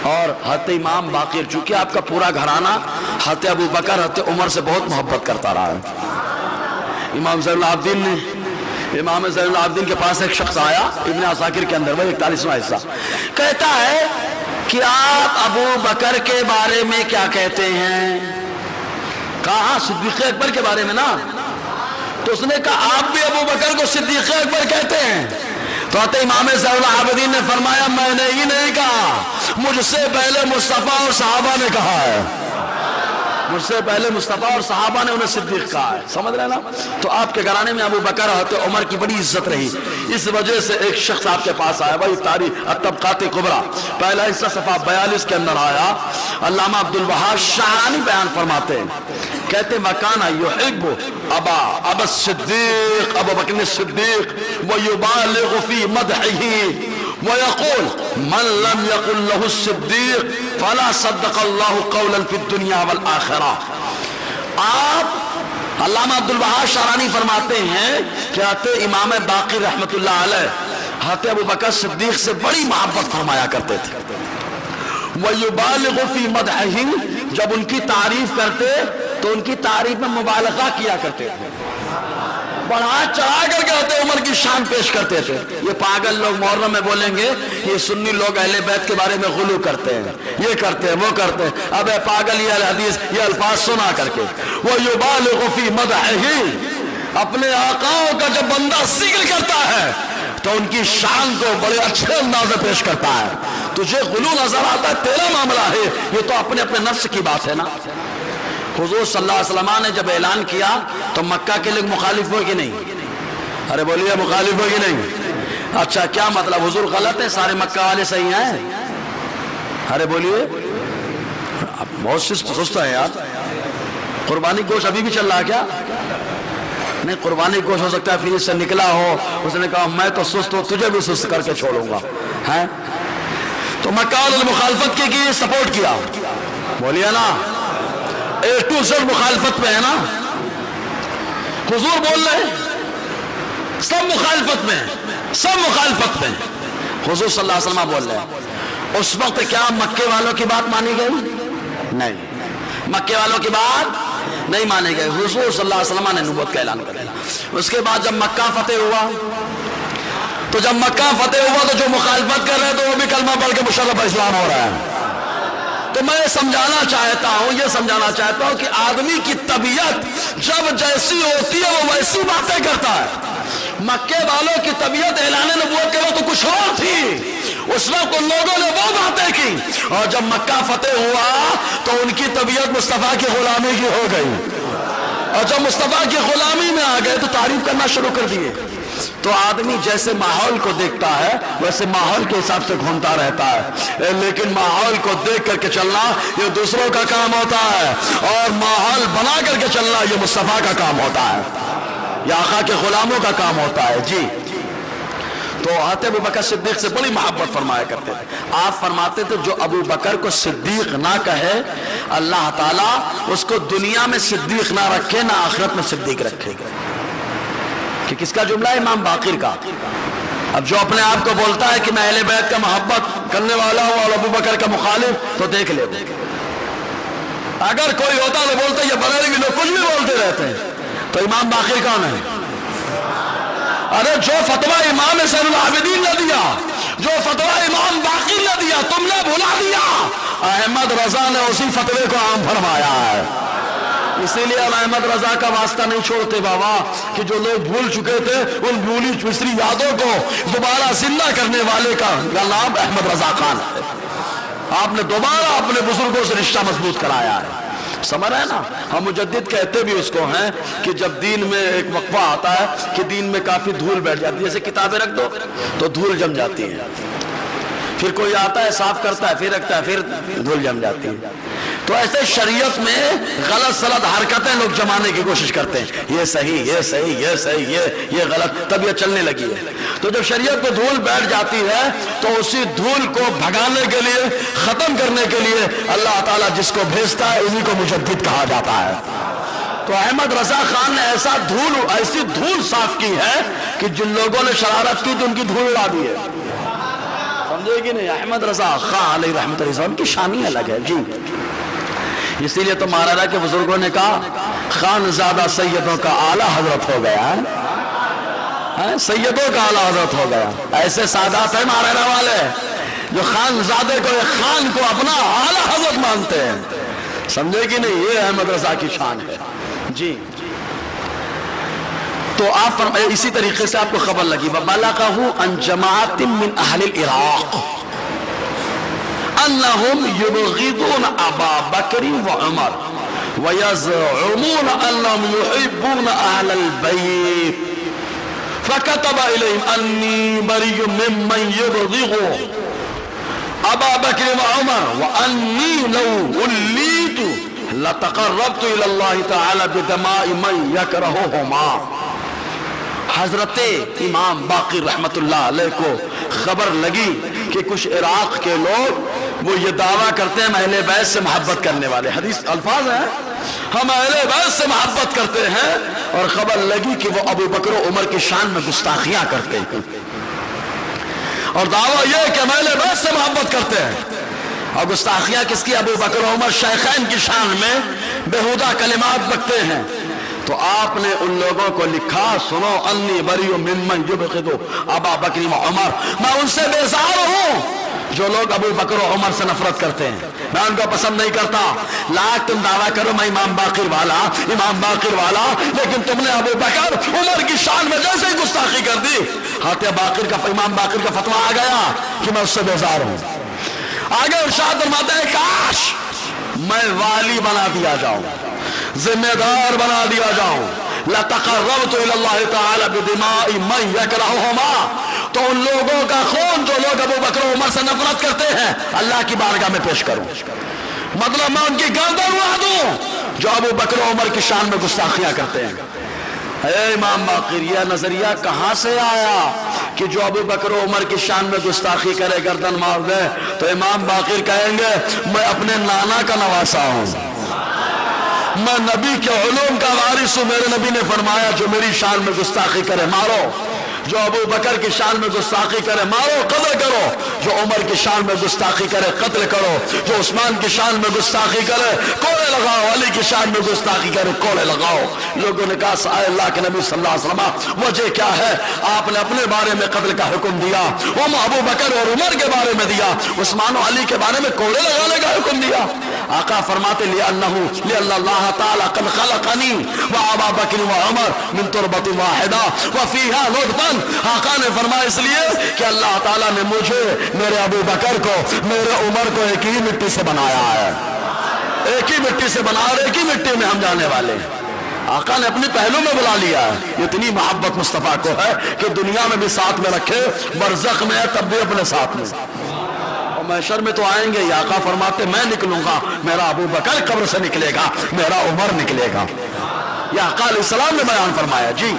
اور حضرت امام باقر، چونکہ آپ کا پورا گھرانہ حضرت ابو بکر، حضرت عمر سے بہت محبت کرتا رہا ہے۔ امام زین العابدین کے پاس ایک شخص آیا ابن عساکر کے اندر، وہ 41واں حصہ، کہتا ہے کہ آپ ابو بکر کے بارے میں کیا کہتے ہیں؟ کہا صدیق اکبر کے بارے میں نا، تو اس نے کہا آپ بھی ابو بکر کو صدیق اکبر کہتے ہیں؟ تو امام زین العابدین نے فرمایا میں نے ہی نہیں کہا، مجھ سے پہلے مصطفیٰ اور صحابہ نے کہا ہے۔ مجھ سے پہلے مصطفیٰ اور صحابہ نے انہیں صدیق کہا ہے، سمجھ رہے نا؟ تو آپ کے گھرانے میں ابو بکر حضرت عمر کی بڑی عزت رہی، اس وجہ سے ایک شخص آپ کے پاس آیا، وہی تاریخ الطبقات کبریٰ پہلا حصہ صفحہ 42 کے اندر آیا۔ علامہ عبدالوہاب شعرانی بیان فرماتے ہیں، کہتے وَكَانَ يُحِبُّ أَبَا الصِّدِّيقِ ابو بکر الصدیق وَيُبَالِغُ فِي مَدْحِهِ وَيَقُولُ مَنْ لَمْ يَقُلْ لَهُ الصِّدِّيقِ فَلَا صَدَّقَ اللَّهُ قَوْلًا فِي الدُّنْيَا وَالْآخِرَةِ۔ آپ علامہ عبدالوہاب شعرانی فرماتے ہیں کہ حضرت امام باقر رحمت اللہ علیہ حضرت ابو بکر صدیق سے بڑی محبت فرمایا کرتے تھے۔ وَيُبَالِغُ فِي مَدْحِهِ، جب ان کی تعریف کرتے تو ان کی تعریف میں مبالغہ کیا کرتے تھے، بڑھا چڑھا کر کے حضرت عمر کی شان پیش کرتے تھے۔ یہ پاگل لوگ محرم میں بولیں گے یہ سنی لوگ اہل بیت کے بارے میں غلو کرتے ہیں، یہ کرتے ہیں وہ کرتے ہیں، اب اے پاگل یہ حدیث یہ الفاظ سنا کر کے وَيُبَالِغُ فِي مَدْحِهِ، اپنے آقاؤں کا جب بندہ ذکر کرتا ہے تو ان کی شان کو بڑے اچھے انداز میں پیش کرتا ہے۔ تجھے غلو نظر آتا ہے تیرا معاملہ ہے، یہ تو اپنے اپنے نفس کی بات ہے نا۔ حضور صلی اللہ علیہ وسلم نے جب اعلان کیا تو مکہ کے لوگ مخالف ہوئے کہ نہیں؟ ارے بولیے مخالف ہوئے کہ نہیں؟ اچھا کیا مطلب حضور غلط ہے سارے مکہ والے صحیح ہیں؟ ارے بولیے، بہت سست ہے یار۔ قربانی گوشت ابھی بھی چل رہا ہے کیا؟ نہیں، قربانی گوشت ہو سکتا ہے پھر اس سے نکلا ہو، اس نے کہا میں تو سست ہوں تجھے بھی سست کر کے چھوڑوں گا، ہیں؟ تو مکہ والوں نے مخالفت کی سپورٹ کیا، بولیے نا، اے ٹو زیڈ مخالفت میں ہے نا۔ حضور بول رہے ہیں سب مخالفت میں، سب مخالفت میں، حضور صلی اللہ علیہ وسلم بول رہے ہیں۔ اس وقت کیا مکے والوں کی بات مانی گئی؟ نہیں، مکے والوں کی بات نہیں مانی گئی۔ حضور صلی اللہ علیہ وسلم نے نبوت کا اعلان کر دیا۔ اس کے بعد جب مکہ فتح ہوا تو جو مخالفت کر رہے ہیں تو وہ بھی کلمہ پڑھ کے مشرف اسلام ہو رہا ہے۔ تو میں یہ سمجھانا چاہتا ہوں کہ آدمی کی طبیعت جب جیسی ہوتی ہے وہ ویسی باتیں کرتا ہے۔ مکے والوں کی طبیعت اعلان نبوت کے وقت تو کچھ اور تھی، اس وقت ان لوگوں نے وہ باتیں کی، اور جب مکہ فتح ہوا تو ان کی طبیعت مصطفیٰ کی غلامی کی ہو گئی، اور جب مصطفیٰ کی غلامی میں آ گئے تو تعریف کرنا شروع کر دیے۔ تو آدمی جیسے ماحول کو دیکھتا ہے ویسے ماحول کے حساب سے گھومتا رہتا ہے، لیکن ماحول کو دیکھ کر کے چلنا یہ دوسروں کا کام ہوتا ہے، اور ماحول بنا کر کے چلنا یہ مصطفیٰ کا کام ہوتا ہے، یہ آقا کے غلاموں کا کام ہوتا ہے۔ جی، تو حضرت ابو بکر صدیق سے بڑی محبت فرمایا کرتے تھے۔ آپ فرماتے تھے جو ابو بکر کو صدیق نہ کہے اللہ تعالیٰ اس کو دنیا میں صدیق نہ رکھے نہ آخرت میں صدیق رکھے گا۔ کہ کس کا جملہ ہے؟ امام باقر کا۔ اب جو اپنے آپ کو بولتا ہے کہ میں اہل بیت کا محبت کرنے والا ہوں اور ابو بکر کا مخالف، تو دیکھ لے، اگر کوئی ہوتا تو بولتے یہ بریلوی لوگ کچھ بھی بولتے رہتے ہیں، تو امام باقر کون ہے؟ ارے جو فتویٰ امام زین العابدین نے دیا، جو فتویٰ امام باقر نے دیا، تم نے بھلا دیا، احمد رضا نے اسی فتوے کو عام فرمایا ہے۔ اسی لیے ہم احمد رضا کا واسطہ نہیں چھوڑتے بابا، کہ جو لوگ بھول چکے تھے ان بھولی مصری یادوں کو دوبارہ زندہ کرنے والے کا نام احمد رضا خان ہے۔ آپ نے دوبارہ اپنے بزرگوں سے رشتہ مضبوط کرایا ہے، سمجھ رہے ہیں نا؟ ہم مجدد کہتے بھی اس کو ہیں کہ جب دین میں ایک وقفہ آتا ہے کہ دین میں کافی دھول بیٹھ جاتی ہے، جیسے کتابیں رکھ دو تو دھول جم جاتی ہے، پھر کوئی آتا ہے صاف کرتا ہے، پھر رکھتا ہے، پھر دھول جم جاتی ہے۔ تو ایسے شریعت میں غلط سلط حرکتیں لوگ جمانے کی کوشش کرتے ہیں، یہ صحیح، یہ صحیح، یہ صحیح، یہ غلط، تب یہ چلنے لگی ہے۔ تو جب شریعت پہ دھول بیٹھ جاتی ہے تو اسی دھول کو بھگانے کے لیے، ختم کرنے کے لیے اللہ تعالیٰ جس کو بھیجتا ہے انہی کو مجدد کہا جاتا ہے۔ تو احمد رضا خان نے ایسی دھول صاف کی ہے کہ جن لوگوں نے شرارت کی تو ان کی دھول اڑا دی ہے، سمجھے کہ نہیں؟ احمد رضا خان علیہ رحمت اللہ ان کی شان الگ ہے۔ جی، اسی لیے تو مہاراجا کے بزرگوں نے کہا خان زادہ سیدوں کا اعلیٰ حضرت ہو گیا ہے، سیدوں کا اعلیٰ حضرت ہو گیا۔ ایسے سادات ہیں مہاراجا والے جو خان زادے کو، خان کو اپنا اعلیٰ حضرت مانتے ہیں، سمجھے کہ نہیں؟ یہ احمد رضا کی شان ہے۔ جی، تو آپ اسی طریقے سے آپ کو خبر لگی وَبَلَغَهُ عَنْ جَمَاعَةٍ مِّنْ أَهْلِ الْعِرَاقِ أَنَّهُمْ يُبْغِضُونَ أَبَا بَكْرٍ وَعُمَرَ وَيَزْعُمُونَ أَنَّهُمْ يُحِبُّونَ أَهْلَ الْبَيْتِ فَكَتَبَ إِلَيْهِمْ أَنِّي بَرِيٌّ مِّمَّن يُبْغِضُ أَبَا بَكْرٍ وَعُمَرَ وَأَنِّي لَوْ وُلِّيتُ لَتَقَرَّبْتُ إِلَى اللَّهِ تَعَالَى بِدَمَاءِ مَن يَكْرَهُهُمَا۔ حضرت امام باقر رحمت اللہ علیہ کو خبر لگی کہ کچھ عراق کے لوگ وہ یہ دعویٰ کرتے ہیں ہم اہل بیت سے محبت کرنے والے، حدیث الفاظ ہیں ہم اہل بیت سے محبت کرتے ہیں، اور خبر لگی کہ وہ ابو بکر و عمر کی شان میں گستاخیاں کرتے ہیں، اور دعویٰ یہ کہ ہم اہل بیت سے محبت کرتے ہیں، اور گستاخیاں کس کی؟ ابو بکر و عمر شیخین کی شان میں بےہودہ کلمات بکتے ہیں۔ تو آپ نے ان لوگوں کو لکھا سنو انی بریء ممن یبغض ابا بکر و عمر، میں ان سے بیزار ہوں جو لوگ ابو بکر و عمر سے نفرت کرتے ہیں، میں ان کو پسند نہیں کرتا۔ لاکھ تم دعویٰ کرو میں امام باقر والا، لیکن تم نے ابو بکر عمر کی شان میں جیسے ہی گستاخی کر دی، امام باقر کا فتویٰ آ گیا کہ میں اس سے بیزار ہوں۔ آگے ارشاد فرماتے ہیں کاش میں والی بنا دیا جاؤں، ذمہ دار بنا دیا جاؤں، لَتَقَرَّبْتُ إِلَى اللَّهِ تَعَالَى بِدِمَاءِ مَن يَكْرَهُهُمَا، تو ان لوگوں کا خون جو لوگ ابو بکر و عمر سے نفرت کرتے ہیں اللہ کی بارگاہ میں پیش کروں، مطلب میں ان کی گردن اڑا دوں جو ابو بکر و عمر کی شان میں گستاخیاں کرتے ہیں۔ اے امام باقر یہ نظریہ کہاں سے آیا کہ جو ابو بکر و عمر کی شان میں گستاخی کرے گردن مار دے؟ تو امام باقر کہیں گے میں اپنے نانا کا نواسا ہوں، میں نبی کے علوم کا وارث ہوں، میرے نبی نے فرمایا جو میری شان میں گستاخی کرے مارو، جو ابو بکر کی شان میں گستاخی کرے مارو قتل کرو، جو عمر کی شان میں گستاخی کرے قتل کرو، جو عثمان کی شان میں گستاخی کرے کوڑے لگاؤ، علی کی شان میں گستاخی کرے کوڑے لگاؤ۔ لوگوں نے کہا سائے اللہ کے نبی صلی اللہ علیہ وسلم وجہ کیا ہے؟ آپ نے اپنے بارے میں قتل کا حکم دیا، وہ ابو بکر اور عمر کے بارے میں دیا، عثمان و علی کے بارے میں کوڑے لگانے کا حکم دیا۔ آقا فرماتے لِأَنَّ اللَّهَ تَعَالَى قَدْ خَلَقَنِي وَأَبَا بَكْرٍ وَعُمَرَ مِن تُرْبَةٍ وَاحِدَةٍ وَفِيهَا نُطْفَةٌ، آقا نے فرمایا اس لیے کہ اللہ تعالیٰ نے مجھے، میرے ابو بکر کو، میرے عمر کو ایک ہی مٹی سے بنایا ہے، ایک ہی مٹی سے بنا اور ایک ہی مٹی میں ہم جانے والے ہیں۔ آقا نے اپنے پہلو میں بلا لیا ہے، اتنی محبت مصطفیٰ کو ہے کہ دنیا میں بھی ساتھ میں رکھے، برزخ میں ہے تب بھی اپنے ساتھ میں، اور محشر میں تو آئیں گے۔ آقا فرماتے میں نکلوں گا میرا ابو بکر قبر سے نکلے گا، میرا عمر نکلے گا، یہ آقا علیہ السلام نے بیان فرمایا۔ جی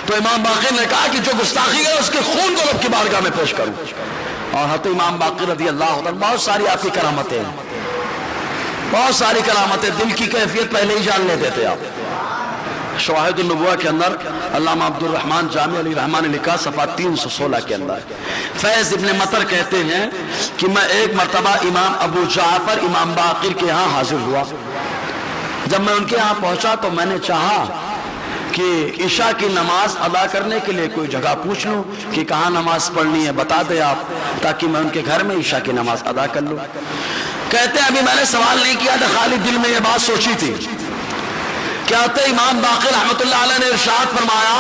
تو امام باقر نے کہا کہ جو گستاخی ہے اس کے خون کو رب کی بارگاہ میں پیش کروں، اور حضرت امام باقر رضی اللہ عنہ بہت ساری آپ کی کرامتیں ہیں، بہت ساری کرامتیں، دل کی کیفیت پہلے ہی جان لیتے تھے آپ۔ شواہد النبوہ کے اندر علامہ عبد الرحمن جامع علی رحمان نے لکھا صفحہ 316 کے اندر، فیض ابن مطر کہتے ہیں کہ میں ایک مرتبہ امام ابو جعفر امام باقر کے ہاں حاضر ہوا، جب میں ان کے ہاں پہنچا تو میں نے چاہا کہ عشاء کی نماز ادا کرنے کے لیے کوئی جگہ پوچھ لوں کہ کہاں نماز پڑھنی ہے بتا دے آپ، تاکہ میں ان کے گھر میں عشاء کی نماز ادا کر لوں۔ کہتے ہیں ابھی میں نے سوال نہیں کیا تھا، خالی دل میں یہ بات سوچی تھی۔ کہتے امام باقر رحمت اللہ علیہ نے ارشاد فرمایا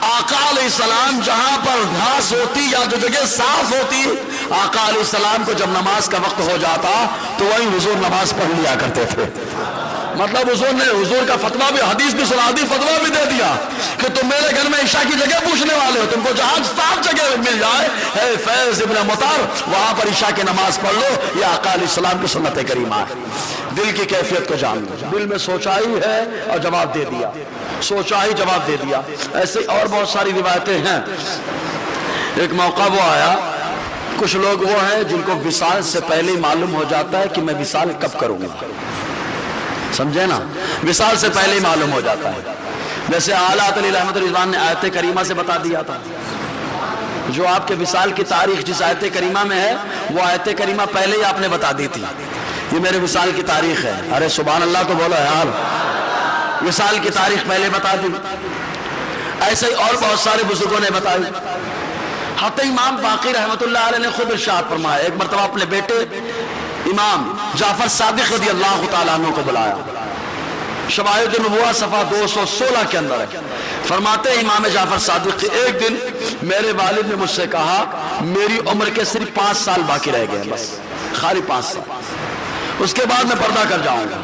آقا علیہ السلام جہاں پر گھاس ہوتی یا جو جگہ صاف ہوتی، آقا علیہ السلام کو جب نماز کا وقت ہو جاتا تو وہیں حضور نماز پڑھ لیا کرتے تھے۔ مطلب حضور کا فتویٰ بھی، حدیث بھی سنا دی، فتویٰ بھی دے دیا کہ تم میرے گھر میں عشاء کی جگہ پوچھنے والے ہو، تم کو جہاں صاف جگہ مل جائے اے فیض ابن مطر وہاں پر عشاء کی نماز پڑھ لو، یہ آقا علیہ السلام کی سنت کریمہ ہے۔ دل کی کیفیت کو جان لو، دل میں سوچا ہی ہے اور جواب دے دیا، سوچا ہی جواب دے دیا۔ ایسے اور بہت ساری روایتیں ہیں۔ ایک موقع وہ آیا، کچھ لوگ وہ ہیں جن کو وصال سے پہلے معلوم ہو جاتا ہے کہ میں وصال کب کروں گا، سمجھے نا، وصال سے پہلے ہی معلوم ہو جاتا ہے۔ جیسے اعلیٰ علی رحمت رضوان نے آیت کریمہ سے بتا دیا تھا، جو آپ کے وصال کی تاریخ جس آیت کریمہ میں ہے وہ آیت کریمہ پہلے ہی آپ نے بتا دی تھی، یہ میرے وصال کی تاریخ ہے۔ ارے سبحان اللہ تو بولو یار، وصال کی تاریخ پہلے بتا دی۔ ایسے ہی اور بہت سارے بزرگوں نے بتائی۔ حضرت امام باقر رحمت اللہ علیہ نے خود ارشاد فرمایا، ایک مرتبہ اپنے بیٹے امام جعفر صادق رضی اللہ تعالیٰ عنہ کو بلایا، شواہد النبوہ صفحہ 216 کے اندر ہے۔ فرماتے ہیں امام جعفر صادق کہ ایک دن میرے والد نے مجھ سے کہا میری عمر کے صرف 5 سال باقی رہ گئے، بس خالی 5 سال، اس کے بعد میں پردہ کر جاؤں گا۔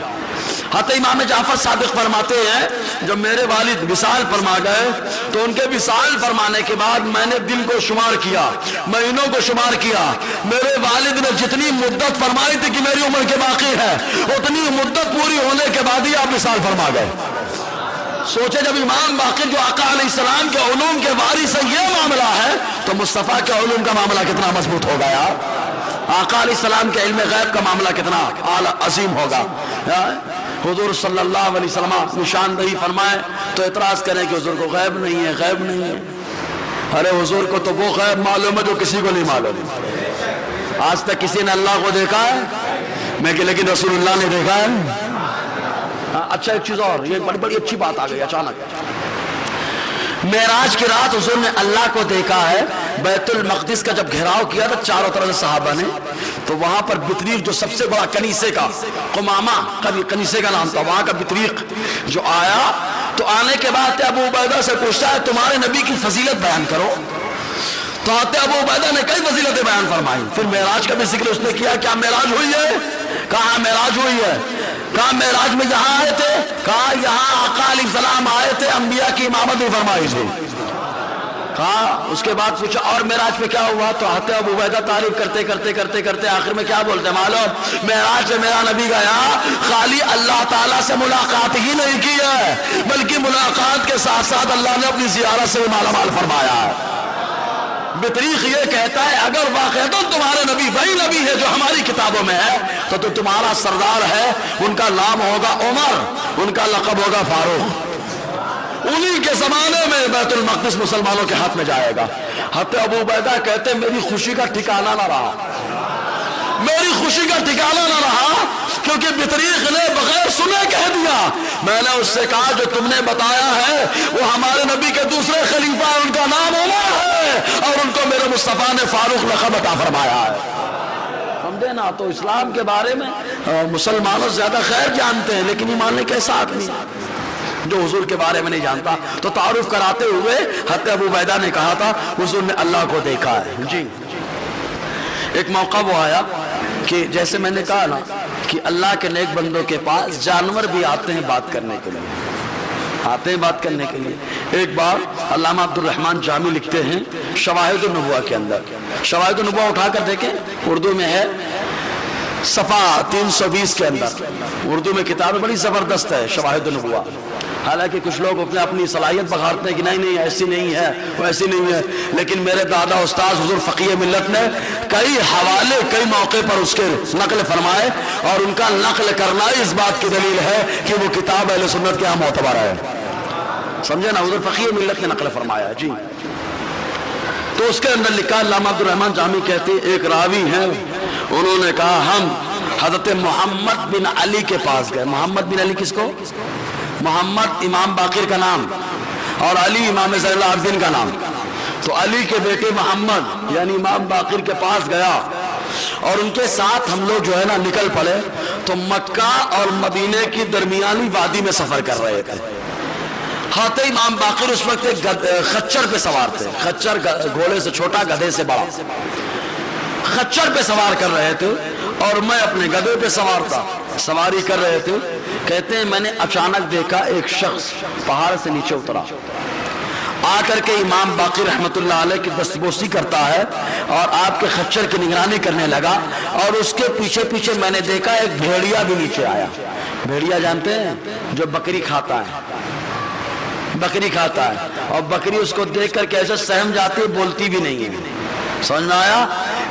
حضرت امام جعفر صادق فرماتے ہیں جب میرے والد وصال فرما گئے تو ان کے وصال فرمانے کے بعد میں نے دن کو شمار کیا، مہینوں کو شمار کیا، میرے والد نے جتنی مدت فرمائی تھی کہ میری عمر کے باقی ہے اتنی مدت پوری ہونے کے بعد ہی آپ وصال فرما گئے۔ سوچے جب امام باقر جو آقا علیہ السلام کے علوم کے وارث سے یہ معاملہ ہے تو مصطفیٰ کے علوم کا معاملہ کتنا مضبوط ہوگا یار، آقا علیہ السلام کے علم غیب کا معاملہ کتنا اعلیٰ عظیم ہوگا۔ حضور صلی اللہ علیہ وسلم نشاندہی فرمائے تو اعتراض کریں کہ حضور کو غیب نہیں ہے، غیب نہیں ہے۔ ارے حضور کو تو وہ غیب معلوم ہے جو کسی کو نہیں معلوم۔ آج تک کسی نے اللہ کو دیکھا ہے میں کہ لیکن رسول اللہ نے دیکھا ہے۔ اچھا ایک چیز اور، یہ بڑی اچھی بات آ گئی اچانک، معراج کی رات حضور نے اللہ کو دیکھا ہے۔ بیت المقدس کا جب گھیراؤ کیا تھا چاروں طرف سے صحابہ نے، تو وہاں پر بطریق جو سب سے بڑا کنیسے کا قمامہ کنیسے کا نام تھا، وہاں کا بطریق جو آیا تو آنے کے بعد ابو عبیدہ سے پوچھتا ہے تمہارے نبی کی فضیلت بیان کرو، تو آتے ابو عبیدہ نے کئی فضیلتیں بیان فرمائی۔ پھر معراج کا بھی ذکر اس نے کیا، کیا معراج ہوئی ہے؟ کہاں معراج ہوئی ہے؟ کہاں معراج میں یہاں آئے تھے؟ کہاں یہاں آقا علیہ السلام آئے تھے، انبیاء کی امامت بھی فرمائی تھی۔ کہاں اس کے بعد پوچھا اور معراج میں کیا ہوا؟ تو آتے ابو عبیدہ تعریف کرتے کرتے کرتے کرتے آخر میں کیا بولتے معلوم؟ معراج سے میرا نبی گیا خالی اللہ تعالیٰ سے ملاقات ہی نہیں کی ہے بلکہ ملاقات کے ساتھ ساتھ اللہ نے اپنی زیارت سے مالا مال فرمایا ہے۔ بطریق یہ کہتا ہے اگر واقعتاً تمہارے نبی وہی نبی ہے جو ہماری کتابوں میں ہے تو تمہارا سردار ہے، ان کا نام ہوگا عمر، ان کا لقب ہوگا فاروق، انہی کے زمانے میں بیت المقدس مسلمانوں کے ہاتھ میں جائے گا۔ حضرت ابو عبیدہ کہتے میری خوشی کا ٹھکانہ نہ رہا، میری خوشی کا ٹھکانہ نہ رہا کیونکہ بطریق نے بغیر سنے کہہ دیا۔ میں نے اس سے کہا جو تم نے بتایا ہے وہ ہمارے نبی کے دوسرے خلیفہ ہیں، ان کا نام عمر ہے اور ان کو میرے مصطفیٰ نے فاروق لقب عطا فرمایا ہے۔ سمجھے نا؟ تو اسلام کے بارے میں مسلمانوں زیادہ خیر جانتے ہیں لیکن ایمان نے کیسا آدمی جو حضور کے بارے میں نہیں جانتا۔ تو تعارف کراتے ہوئے حضرت ابو عبیدہ نے کہا تھا حضور نے اللہ کو دیکھا ہے۔ جی ایک موقع وہ آیا کہ جیسے میں نے کہا نا کہ اللہ کے نیک بندوں کے پاس جانور بھی آتے ہیں بات کرنے کے لیے، آتے ہیں بات کرنے کے لیے۔ ایک بار علامہ عبد الرحمن جامی لکھتے ہیں شواہد النبوہ کے اندر، شواہد النبوہ اٹھا کر دیکھیں اردو میں ہے صفحہ 320 کے اندر، اردو میں کتاب بڑی زبردست ہے شواہد النبوہ۔ حالانکہ کچھ لوگ اپنی صلاحیت بخارتے ہیں کہ نہیں ایسی نہیں ہے ویسی نہیں ہے، لیکن میرے دادا استاد حضور فقیہ ملت نے کئی حوالے کئی موقع پر اس کے نقل فرمائے اور ان کا نقل کرنا اس بات کی دلیل ہے کہ وہ کتاب اہل سنت کے یہاں معتبر ہے۔ سمجھے نا؟ حضور فقیہ ملت نے نقل فرمایا۔ جی تو اس کے اندر لکھا علامہ عبد الرحمن جامی کہتے ایک راوی ہیں انہوں نے کہا ہم حضرت محمد بن علی کے پاس گئے۔ محمد بن علی کس کو؟ محمد امام باقر کا نام اور علی امام زین العابدین کا نام۔ تو علی کے بیٹے محمد یعنی امام باقر کے پاس گیا اور ان کے ساتھ ہم لوگ جو ہے نا نکل پڑے تو مکہ اور مدینے کی درمیانی وادی میں سفر کر رہے تھے۔ حضرت امام باقر اس وقت ایک خچر پہ سوار تھے، خچر گھوڑے سے چھوٹا گدھے سے بڑا، خچر پہ سوار کر رہے تھے اور میں اپنے گدھے پہ سوار تھا، سواری کر رہے تھے۔ کہتے ہیں میں نے اچانک دیکھا ایک شخص پہاڑ سے نیچے اترا، آ کر کے امام باقر رحمت اللہ علیہ کی دستبوسی کرتا ہے اور آپ کے خچر کی نگرانی کرنے لگا اور اس کے پیچھے پیچھے میں نے دیکھا ایک بھیڑیا بھی نیچے آیا۔ بھیڑیا جانتے ہیں جو بکری کھاتا ہے، بکری کھاتا ہے اور بکری اس کو دیکھ کر کیسے سہم جاتی ہے، بولتی بھی نہیں ہے۔ سمجھ میں آیا؟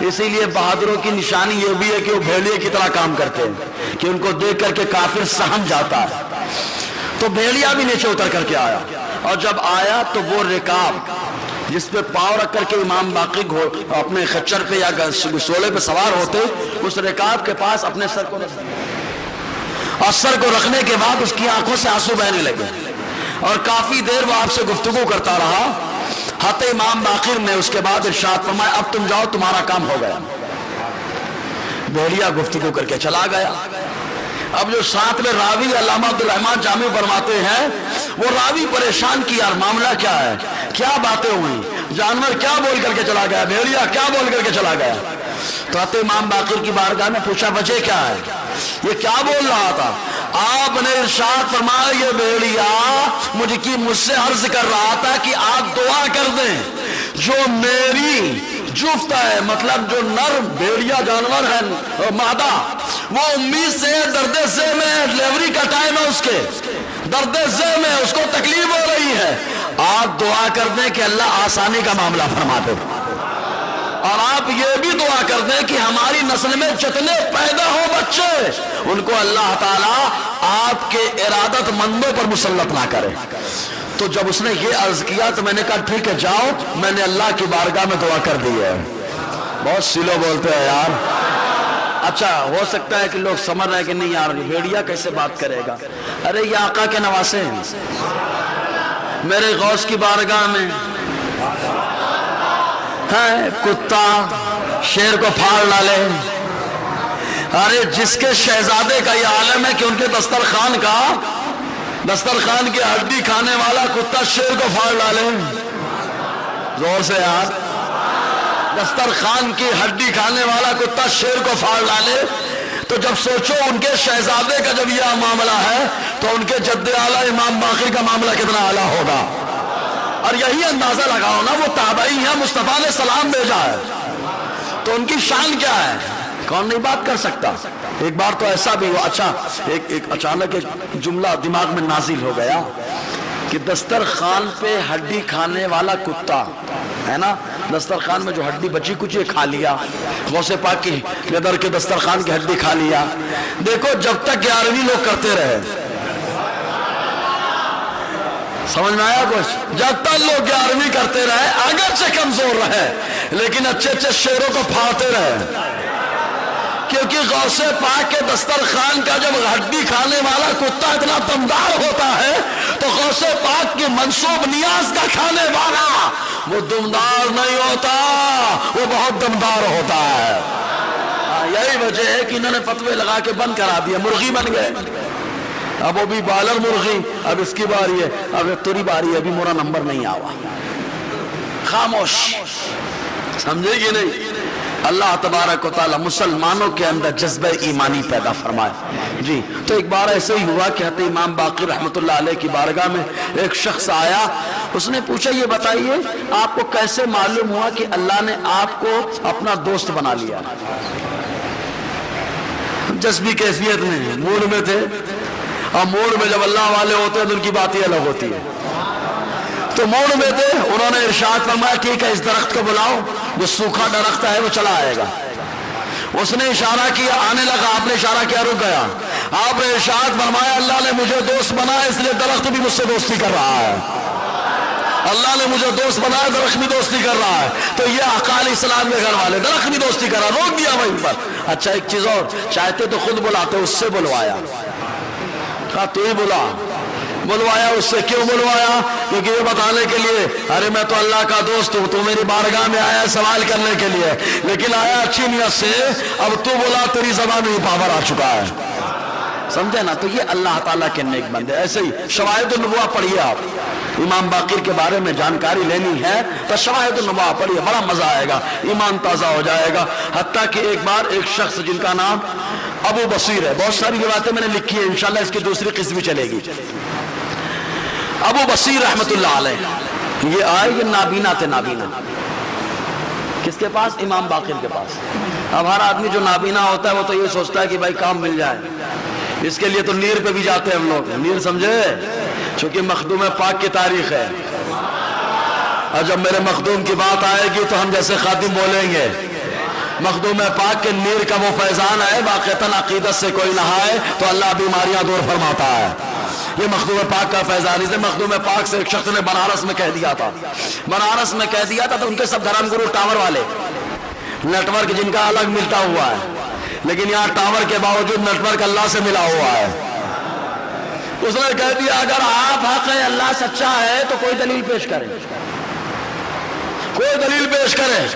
اسی لیے بہادروں کی نشانی یہ بھی ہے کہ وہ بھیڑیے کی طرح کام کرتے ہیں کہ ان کو دیکھ کر کے کافر سہم جاتا ہے۔ تو بھیڑیا بھی نیچے اتر کر کے آیا اور جب آیا تو وہ رکاب جس پہ پاؤں رکھ کر کے امام باقر اپنے خچر پہ یا سولے پہ سوار ہوتے اس رکاب کے پاس اپنے سر کو اور سر کو رکھنے کے بعد اس کی آنکھوں سے آنسو بہنے لگے اور کافی دیر وہ آپ سے گفتگو کرتا رہا۔ حضرت امام باقر نے اس کے بعد ارشاد فرمایا اب تم جاؤ تمہارا کام ہو گیا۔ بھیڑیا گفتگو کر کے چلا گیا۔ اب جو ساتھ میں راوی علامہ عبد الرحمن جامی فرماتے ہیں وہ راوی پریشان کی یار معاملہ کیا ہے، کیا باتیں ہوئی، جانور کیا بول کر کے چلا گیا، بھیڑیا کیا بول کر کے چلا گیا۔ تو حضرت امام باقر کی بارگاہ میں پوچھا وجہ کیا ہے، یہ کیا بول رہا تھا؟ آپ نے ارشاد فرمایا یہ بھیڑیا مجھ سے عرض کر رہا تھا کہ آپ دعا کر دیں جو میری جفت ہے، مطلب جو نر بھیڑیا جانور ہے مادہ، وہ امید سے درد سے میں ڈلیوری کا ٹائم ہے، اس کے درد سے میں اس کو تکلیف ہو رہی ہے، آپ دعا کر دیں کہ اللہ آسانی کا معاملہ فرما دے، اور آپ یہ بھی دعا کر دیں کہ ہماری نسل میں جتنے پیدا ہو بچے ان کو اللہ تعالیٰ آپ کے ارادت مندوں پر مسلط نہ کرے۔ تو جب اس نے یہ عرض کیا تو میں نے کہا ٹھیک ہے جاؤ، میں نے اللہ کی بارگاہ میں دعا کر دی ہے۔ بہت سلو بولتے ہیں یار۔ اچھا ہو سکتا ہے کہ لوگ سمجھ رہے ہیں کہ نہیں یار بھیڑیا کیسے بات کرے گا، ارے یہ آقا کے نواسے ہیں، میرے غوث کی بارگاہ میں ہے کتا شیر کو پھاڑ ڈالے، ارے جس کے شہزادے کا یہ عالم ہے کہ ان کے دسترخوان کی ہڈی کھانے والا کتا شیر کو پھاڑ ڈالے، زور سے یار، دسترخوان کی ہڈی کھانے والا کتا شیر کو پھاڑ ڈالے، تو جب سوچو ان کے شہزادے کا جب یہ معاملہ ہے تو ان کے جد اعلیٰ امام باقر کا معاملہ کتنا اعلیٰ ہوگا۔ اور یہی اندازہ لگاؤ نا، وہ تابعی ہیں، مصطفیٰ نے سلام بھیجا ہے تو ان کی شان کیا ہے، کون نہیں بات کر سکتا۔ ایک بار تو ایسا بھی ہوا، اچھا ایک اچانک ایک جملہ دماغ میں نازل ہو گیا کہ دسترخوان پہ ہڈی کھانے والا کتا ہے نا، دسترخوان میں جو ہڈی بچی کچھ کھا لیا، غوث پاک کی نظر کے دسترخوان کی ہڈی کھا لیا۔ دیکھو جب تک 11ویں لوگ کرتے رہے، سمجھ میں آیا کچھ، جب تک لوگ 11ویں کرتے رہے اگرچہ کمزور رہے لیکن اچھے اچھے شیروں کو پھاڑتے رہے، کیونکہ غوث پاک کے دسترخوان کا جب ہڈی کھانے والا کتا اتنا دمدار ہوتا ہے تو غوث پاک کی منسوب نیاز کا کھانے والا وہ دمدار نہیں ہوتا، وہ بہت دمدار ہوتا ہے۔ یہی وجہ ہے کہ انہوں نے فتوے لگا کے بند کرا دیا، مرغی بن گئے، اب وہ بھی بالر مرغی، اب اس کی باری ہے، اب تری باری ہے، ابھی میرا نمبر نہیں آوا، خاموش، سمجھے گی نہیں۔ اللہ تبارک و تعالی مسلمانوں کے اندر جذبہ ایمانی پیدا فرمائے۔ جی تو ایک بار ایسے ہی ہوا کہ حضرت امام باقر رحمۃ اللہ علیہ کی بارگاہ میں ایک شخص آیا، اس نے پوچھا یہ بتائیے آپ کو کیسے معلوم ہوا کہ اللہ نے آپ کو اپنا دوست بنا لیا؟ جذبی کیفیت میں موڈ میں تھے، اور موڈ میں جب اللہ والے ہوتے ہیں تو ان کی بات ہی الگ ہوتی ہے، تو موڈ میں تھے، انہوں نے ارشاد فرمایا ٹھیک ہے اس درخت کو بلاؤ، جو سوکھا درخت ہے وہ چلا آئے گا۔ اس نے اشارہ کیا، آنے لگا، آپ نے اشارہ کیا، رک گیا۔ آپ نے ارشاد فرمایا اللہ نے مجھے دوست بنایا اس لیے درخت بھی مجھ سے دوستی کر رہا ہے، اللہ نے مجھے دوست بنایا درخت بھی دوستی کر رہا ہے۔ تو یہ آقا علیہ السلام کے گھر والے درخت بھی دوستی کر رہا، روک دیا وہیں پر۔ اچھا ایک چیز اور، چاہتے تو خود بلاتے، اس سے بلوایا، کہا تو ہی بلوایا، اس سے کیوں بلوایا؟ کیونکہ یہ بتانے کے لیے ارے میں تو اللہ کا دوست ہوں، تو میری بارگاہ میں آیا سوال کرنے کے لیے، لیکن آیا اچھی نیت سے، اب تو بولا تیری زبان میں پاور آ چکا ہے، سمجھے نا۔ تو یہ اللہ تعالیٰ کے نیک بندے۔ ایسے ہی شواہد النبوہ پڑھیے، آپ امام باقر کے بارے میں جانکاری لینی ہے تو شواہد النبوہ پڑھیے، بڑا مزہ آئے گا، ایمان تازہ ہو جائے گا۔ حتیٰ کہ ایک بار ایک شخص جن کا نام ابو بصیر ہے، بہت ساری روایتیں میں نے لکھی ہیں، انشاءاللہ اس کی دوسری قسط بھی چلے گی۔ ابو بصیر رحمت اللہ علیہ یہ آئے، یہ نابینا تھے، نابینا کس کے پاس؟ امام باقر کے پاس۔ اب ہر آدمی جو نابینا ہوتا ہے وہ تو یہ سوچتا ہے کہ بھائی کام مل جائے، اس کے لیے تو نیر پہ بھی جاتے ہیں ہم لوگ، نیر سمجھے، چونکہ مخدوم پاک کی تاریخ ہے، اور جب میرے مخدوم کی بات آئے گی تو ہم جیسے خادم بولیں گے، مخدوم پاک کے نیر کا وہ فیضان ہے، واقعتاً عقیدت سے کوئی نہائے تو اللہ بیماریاں دور فرماتا ہے، یہ مخدوم پاک کا فیضان۔ اسے مخدوم پاک سے ایک شخص نے بنارس میں کہہ دیا تھا، بنارس میں کہہ دیا تھا تو ان کے سب دھرم گرو ٹاور والے، نیٹ ورک جن کا الگ ملتا ہوا ہے، لیکن یہاں ٹاور کے باوجود نیٹ ورک اللہ سے ملا ہوا ہے۔ اس نے کہہ دیا اگر آپ حق ہے، اللہ سچا ہے تو کوئی دلیل پیش کریں، کوئی دلیل پیش کریں۔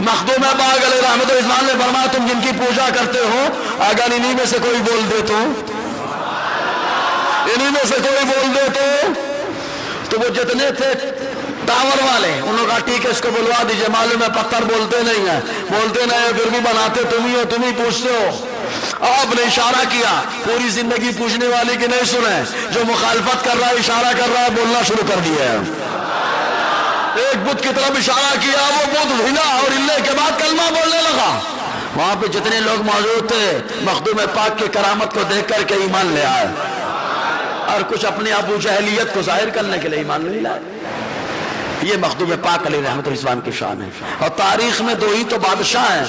مخدوم پاک علیہ رحمت الرحمن نے فرمایا تم جن کی پوجا کرتے ہو اگر انہی میں سے کوئی بول دے تو، انہی میں سے کوئی بول دے تو وہ جتنے تھے ٹاور والے انہوں نے کہا ٹھیک ہے اس کو بلوا دیجئے، معلوم ہے پتھر بولتے نہیں ہیں، بولتے نہیں پھر بھی بناتے تم ہی ہو، تم ہی پوچھتے ہو، آپ نے اشارہ کیا، پوری زندگی پوچھنے والے کی نہیں سنے، جو مخالفت کر رہا ہے اشارہ کر رہا ہے، بولنا شروع کر دیا ہے۔ ایک بت کی طرف اشارہ کیا، وہ بت ہلا اور ہلنے کے بعد کلمہ بولنے لگا۔ وہاں پہ جتنے لوگ موجود تھے مخدوم پاک کی کرامت کو دیکھ کر کے ایمان لے آئے، اور کچھ اپنی ابو جہلیت کو ظاہر کرنے کے لیے ایمان نہیں لائے۔ یہ مخدوم پاک علیہ رحمت الاسلام کی شان ہے۔ اور تاریخ میں دو ہی تو بادشاہ ہیں،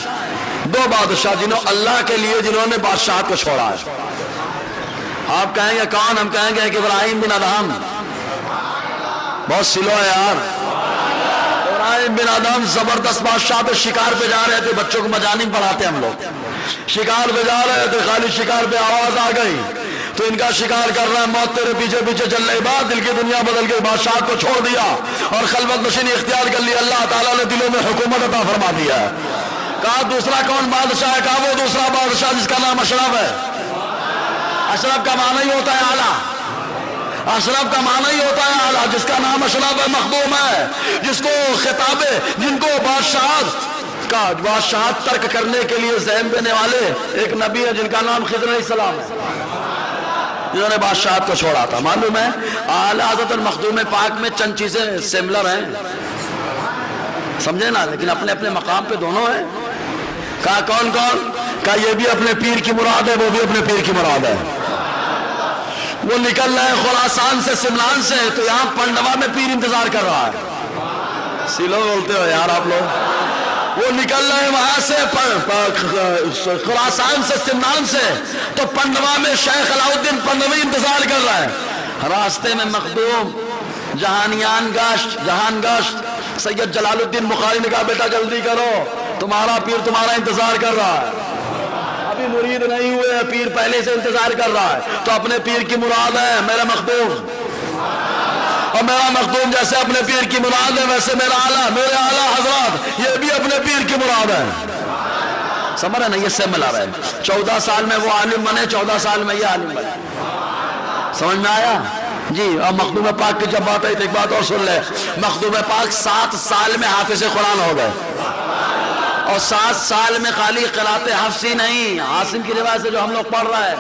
دو بادشاہ جنہوں اللہ کے لیے جنہوں نے بادشاہت کو چھوڑا ہے۔ آپ کہیں گے کون؟ ہم کہیں گے کہ ابراہیم بن ادہم، بہت سلو ہے یار۔ ابراہیم بن ادہم زبردست بادشاہ تھے، شکار پہ جا رہے تھے، بچوں کو مجانی پڑھاتے ہم لوگ، شکار پہ جا رہے تھے، خالی شکار پہ آواز آ گئی تو ان کا شکار کر رہا ہے، موت تیرے پیچھے پیچھے چل رہی، بعد دل کی دنیا بدل گئی، بادشاہت کو چھوڑ دیا اور خلوت نشینی اختیار کر لی۔ اللہ تعالیٰ نے دلوں میں حکومت عطا فرما دیا ہے۔ کہا دوسرا کون بادشاہ ہے؟ کہا وہ دوسرا بادشاہ جس کا نام اشرف ہے۔ اشرف کا معنی ہی ہوتا ہے اعلیٰ، اشرف کا معنی ہی ہوتا ہے اعلیٰ، جس کا نام اشرف ہے، مخدوم ہے، جس کو خطاب، جن کو بادشاہت ترک کرنے کے لیے ذہن دینے والے ایک نبی ہے جن کا نام خضر علیہ السلام ہے، جنہوں نے بادشاہت کو چھوڑا تھا۔ معلوم ہے اعلیٰ حضرت المخدوم پاک میں چند چیزیں سملر ہیں، سمجھے نا، لیکن اپنے اپنے مقام پہ دونوں ہیں۔ کہا کون کون؟ کہا یہ بھی اپنے پیر کی مراد ہے، وہ بھی اپنے پیر کی مراد ہے۔ وہ نکل رہے ہیں خراسان سے، سملان سے، تو یہاں پنڈوا میں پیر انتظار کر رہا ہے۔ سیلو بولتے ہو یار آپ لوگ۔ وہ نکل رہے ہیں وہاں سے خراسان سے، سملان سے، تو پنڈوا میں شیخ علاؤدین پنڈوی انتظار کر رہا ہے۔ راستے میں مخدوم جہان گشت سید جلال الدین بخاری نے کہا بیٹا جلدی کرو، تمہارا پیر تمہارا انتظار کر رہا ہے۔ ابھی مرید نہیں ہوئے ہیں، پیر پہلے سے انتظار کر رہا ہے، تو اپنے پیر کی مراد ہے میرا مخدوم، اور میرا مخدوم جیسے اپنے پیر کی مراد ہے ویسے میرے اعلیٰ حضرات یہ بھی اپنے پیر کی مراد ہے۔ سمجھ رہے نا، یہ سے ملا رہے ہیں۔ 14 سال میں وہ عالم بنے، 14 سال میں یہ عالم بنے۔ سمجھ میں آیا جی؟ اور مخدوم پاک کی جب بات ہے تو ایک بات اور سن لے، مخدوم پاک 7 سال میں حافظ قرآن ہو گئے، اور 7 سال میں خالی قرات حفظی نہیں، عاصم کی روایت سے جو ہم لوگ پڑھ رہا ہے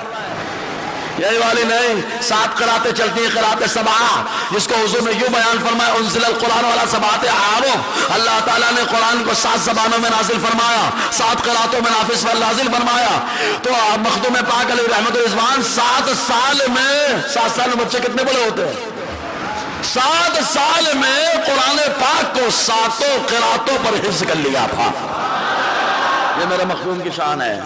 یہی والی نہیں، 7 قراتیں چلتی ہیں، قرات سبعہ، جس کو حضور نے یوں بیان فرمایا انزل القرآن والا 7 اعراف، اللہ تعالیٰ نے قرآن کو 7 زبانوں میں نازل فرمایا، 7 قراتوں میں نافذ و نازل فرمایا۔ تو مخدوم پاک علیہ رحمت الرضوان 7 سال میں بچے کتنے بڑے ہوتے ہیں؟ 7 سال میں قرآن پاک کو 7 قراتوں پر حفظ کر لیا تھا۔ یہ میرے مخدوم کی شان ہے۔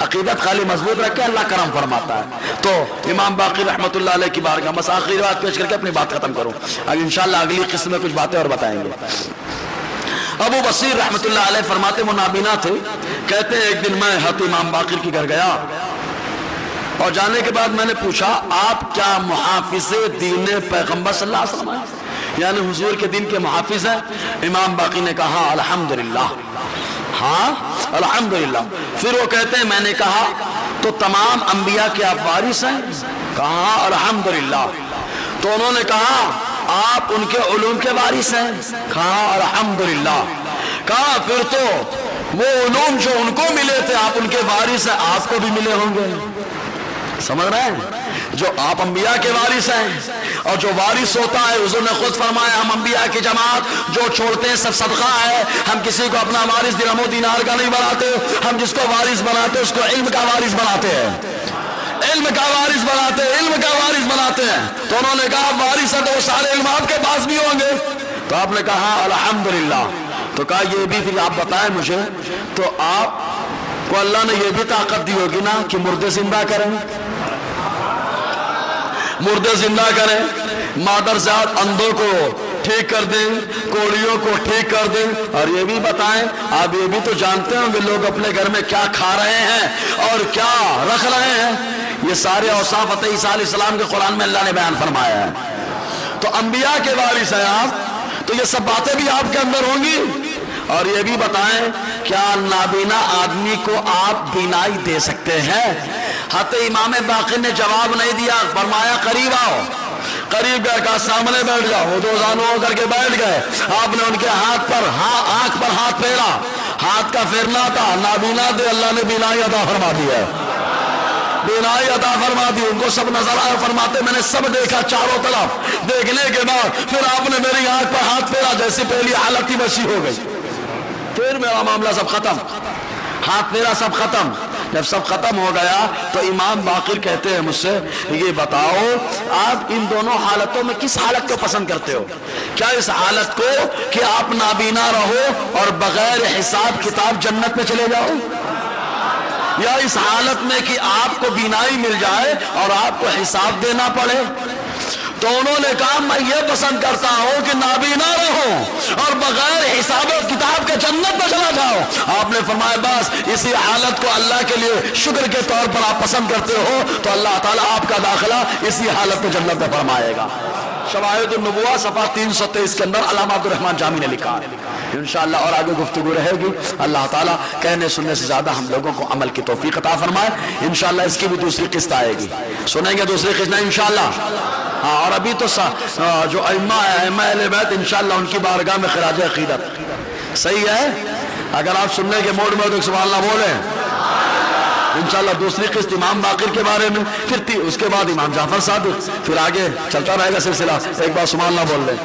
عقیدت خالی مضبوط رکھے، اللہ کرم فرماتا ہے۔ تو امام باقر رحمت اللہ علیہ کی بارگاہ بس آخری بات پیش کر کے اپنی بات ختم کروں، اب انشاءاللہ اگلی قسم میں کچھ باتیں اور بتائیں گے۔ ابو بصیر رحمت اللہ علیہ فرماتے وہ نابینا تھے، کہتے ہیں ایک دن میں حضرت امام باقر کی گھر گیا، اور جانے کے بعد میں نے پوچھا آپ کیا محافظ دین پیغمبر صلی اللہ علیہ وسلم ہیں، یعنی حضور کے دین کے محافظ ہیں؟ امام باقر نے کہا الحمدللہ، ہاں الحمدللہ۔ پھر وہ کہتے ہیں میں نے کہا تو تمام انبیاء کے آپ وارث ہیں؟ کہا الحمدللہ۔ تو انہوں نے کہا آپ ان کے علوم کے وارث ہیں؟ کہا الحمدللہ۔ کہا پھر تو وہ علوم جو ان کو ملے تھے آپ ان کے وارث ہیں، آپ کو بھی ملے ہوں گے۔ سمجھ رہے ہیں؟ جو آپ انبیاء کے وارث ہیں، اور جو وارث ہوتا ہے حضور نے خود فرمایا ہم انبیاء کی جماعت جو چھوڑتے ہیں سب صدقہ ہے، ہم کسی کو اپنا وارث درہم و دینار کا نہیں بناتے، ہم جس کو وارث بناتے اس کو علم کا وارث بناتے ہیں، علم کا وارث بناتے ہیں، علم کا وارث بناتے ہیں۔ تو انہوں نے کہا وارث ہے تو وہ سارے علم آپ کے پاس بھی ہوں گے؟ تو آپ نے کہا الحمدللہ۔ تو کہا یہ بھی پھر آپ بتائیں مجھے، تو آپ کو اللہ نے یہ بھی طاقت دی ہوگی نا کہ مردے زندہ کریں، مردے زندہ کریں، مادرزاد اندھوں کو ٹھیک کر دیں، کوڑیوں کو ٹھیک کر دیں، اور یہ بھی بتائیں آپ یہ بھی تو جانتے ہوں کہ لوگ اپنے گھر میں کیا کھا رہے ہیں اور کیا رکھ رہے ہیں، یہ سارے اوصاف عیسیٰ علیہ السلام کے قرآن میں اللہ نے بیان فرمایا ہے۔ تو انبیاء کے وارث ہیں آپ، تو یہ سب باتیں بھی آپ کے اندر ہوں گی۔ اور یہ بھی بتائیں کیا نابینا آدمی کو آپ بینائی دے سکتے ہیں؟ حضرت امام باقر نے جواب نہیں دیا، فرمایا قریب آؤ، قریب گئے، کہا سامنے بیٹھ جاؤ، وہ دو زانوں ہو کر کے بیٹھ گئے، آپ نے ان کے ہاتھ پر آنکھ پر ہاتھ پھیرا، ہاتھ کا پھیرنا تھا، نابینا تھے، اللہ نے بینائی عطا فرما دیا ہے۔ بینائی عطا فرما دی، ان کو سب نظر آئے، فرماتے میں نے سب دیکھا چاروں طرف، دیکھنے کے بعد پھر آپ نے میری آنکھ پر ہاتھ پھیرا، جیسی پہلی حالت ہی ویسی ہو گئی، پھر میرا معاملہ سب ختم، ہاتھ پھیرا سب ختم۔ جب سب ختم ہو گیا تو امام باقر کہتے ہیں مجھ سے، یہ بتاؤ آپ ان دونوں حالتوں میں کس حالت کو پسند کرتے ہو؟ کیا اس حالت کو کہ آپ نابینا رہو اور بغیر حساب کتاب جنت میں چلے جاؤ، یا اس حالت میں کہ آپ کو بینائی مل جائے اور آپ کو حساب دینا پڑے؟ تو انہوں نے کہا میں یہ پسند کرتا ہوں کہ نابینا رہو اور بغیر حساب و کتاب کے جنت میں چلا جاؤ۔ آپ نے فرمایا بس اسی حالت کو اللہ کے لیے شکر کے طور پر آپ پسند کرتے ہو تو اللہ تعالیٰ آپ کا داخلہ اسی حالت میں جنت میں فرمائے گا۔ شواہد النبوہ صفحہ 323 کے اندر علامہ عبدالرحمن جامی نے لکھا۔ انشاءاللہ اور آگے گفتگو رہے گی، اللہ تعالیٰ کہنے سننے سے زیادہ ہم لوگوں کو عمل کی توفیق عطا فرمائے۔ انشاءاللہ اس کی بھی دوسری قسط آئے گی، سنیں گے دوسری قسط انشاءاللہ۔ ہاں، اور ابھی تو جو ائمہ ہیں، ائمہ اہل بیت، انشاءاللہ ان کی بارگاہ میں خراج عقیدت صحیح ہے۔ اگر آپ سننے کے موڈ میں ہو تو سبحان اللہ بولیں۔ انشاءاللہ دوسری قسط امام باقر کے بارے میں، پھر اس کے بعد امام جعفر صادق، پھر آگے چلتا رہے گا سلسلہ۔ ایک بار سبحان اللہ بول لیں۔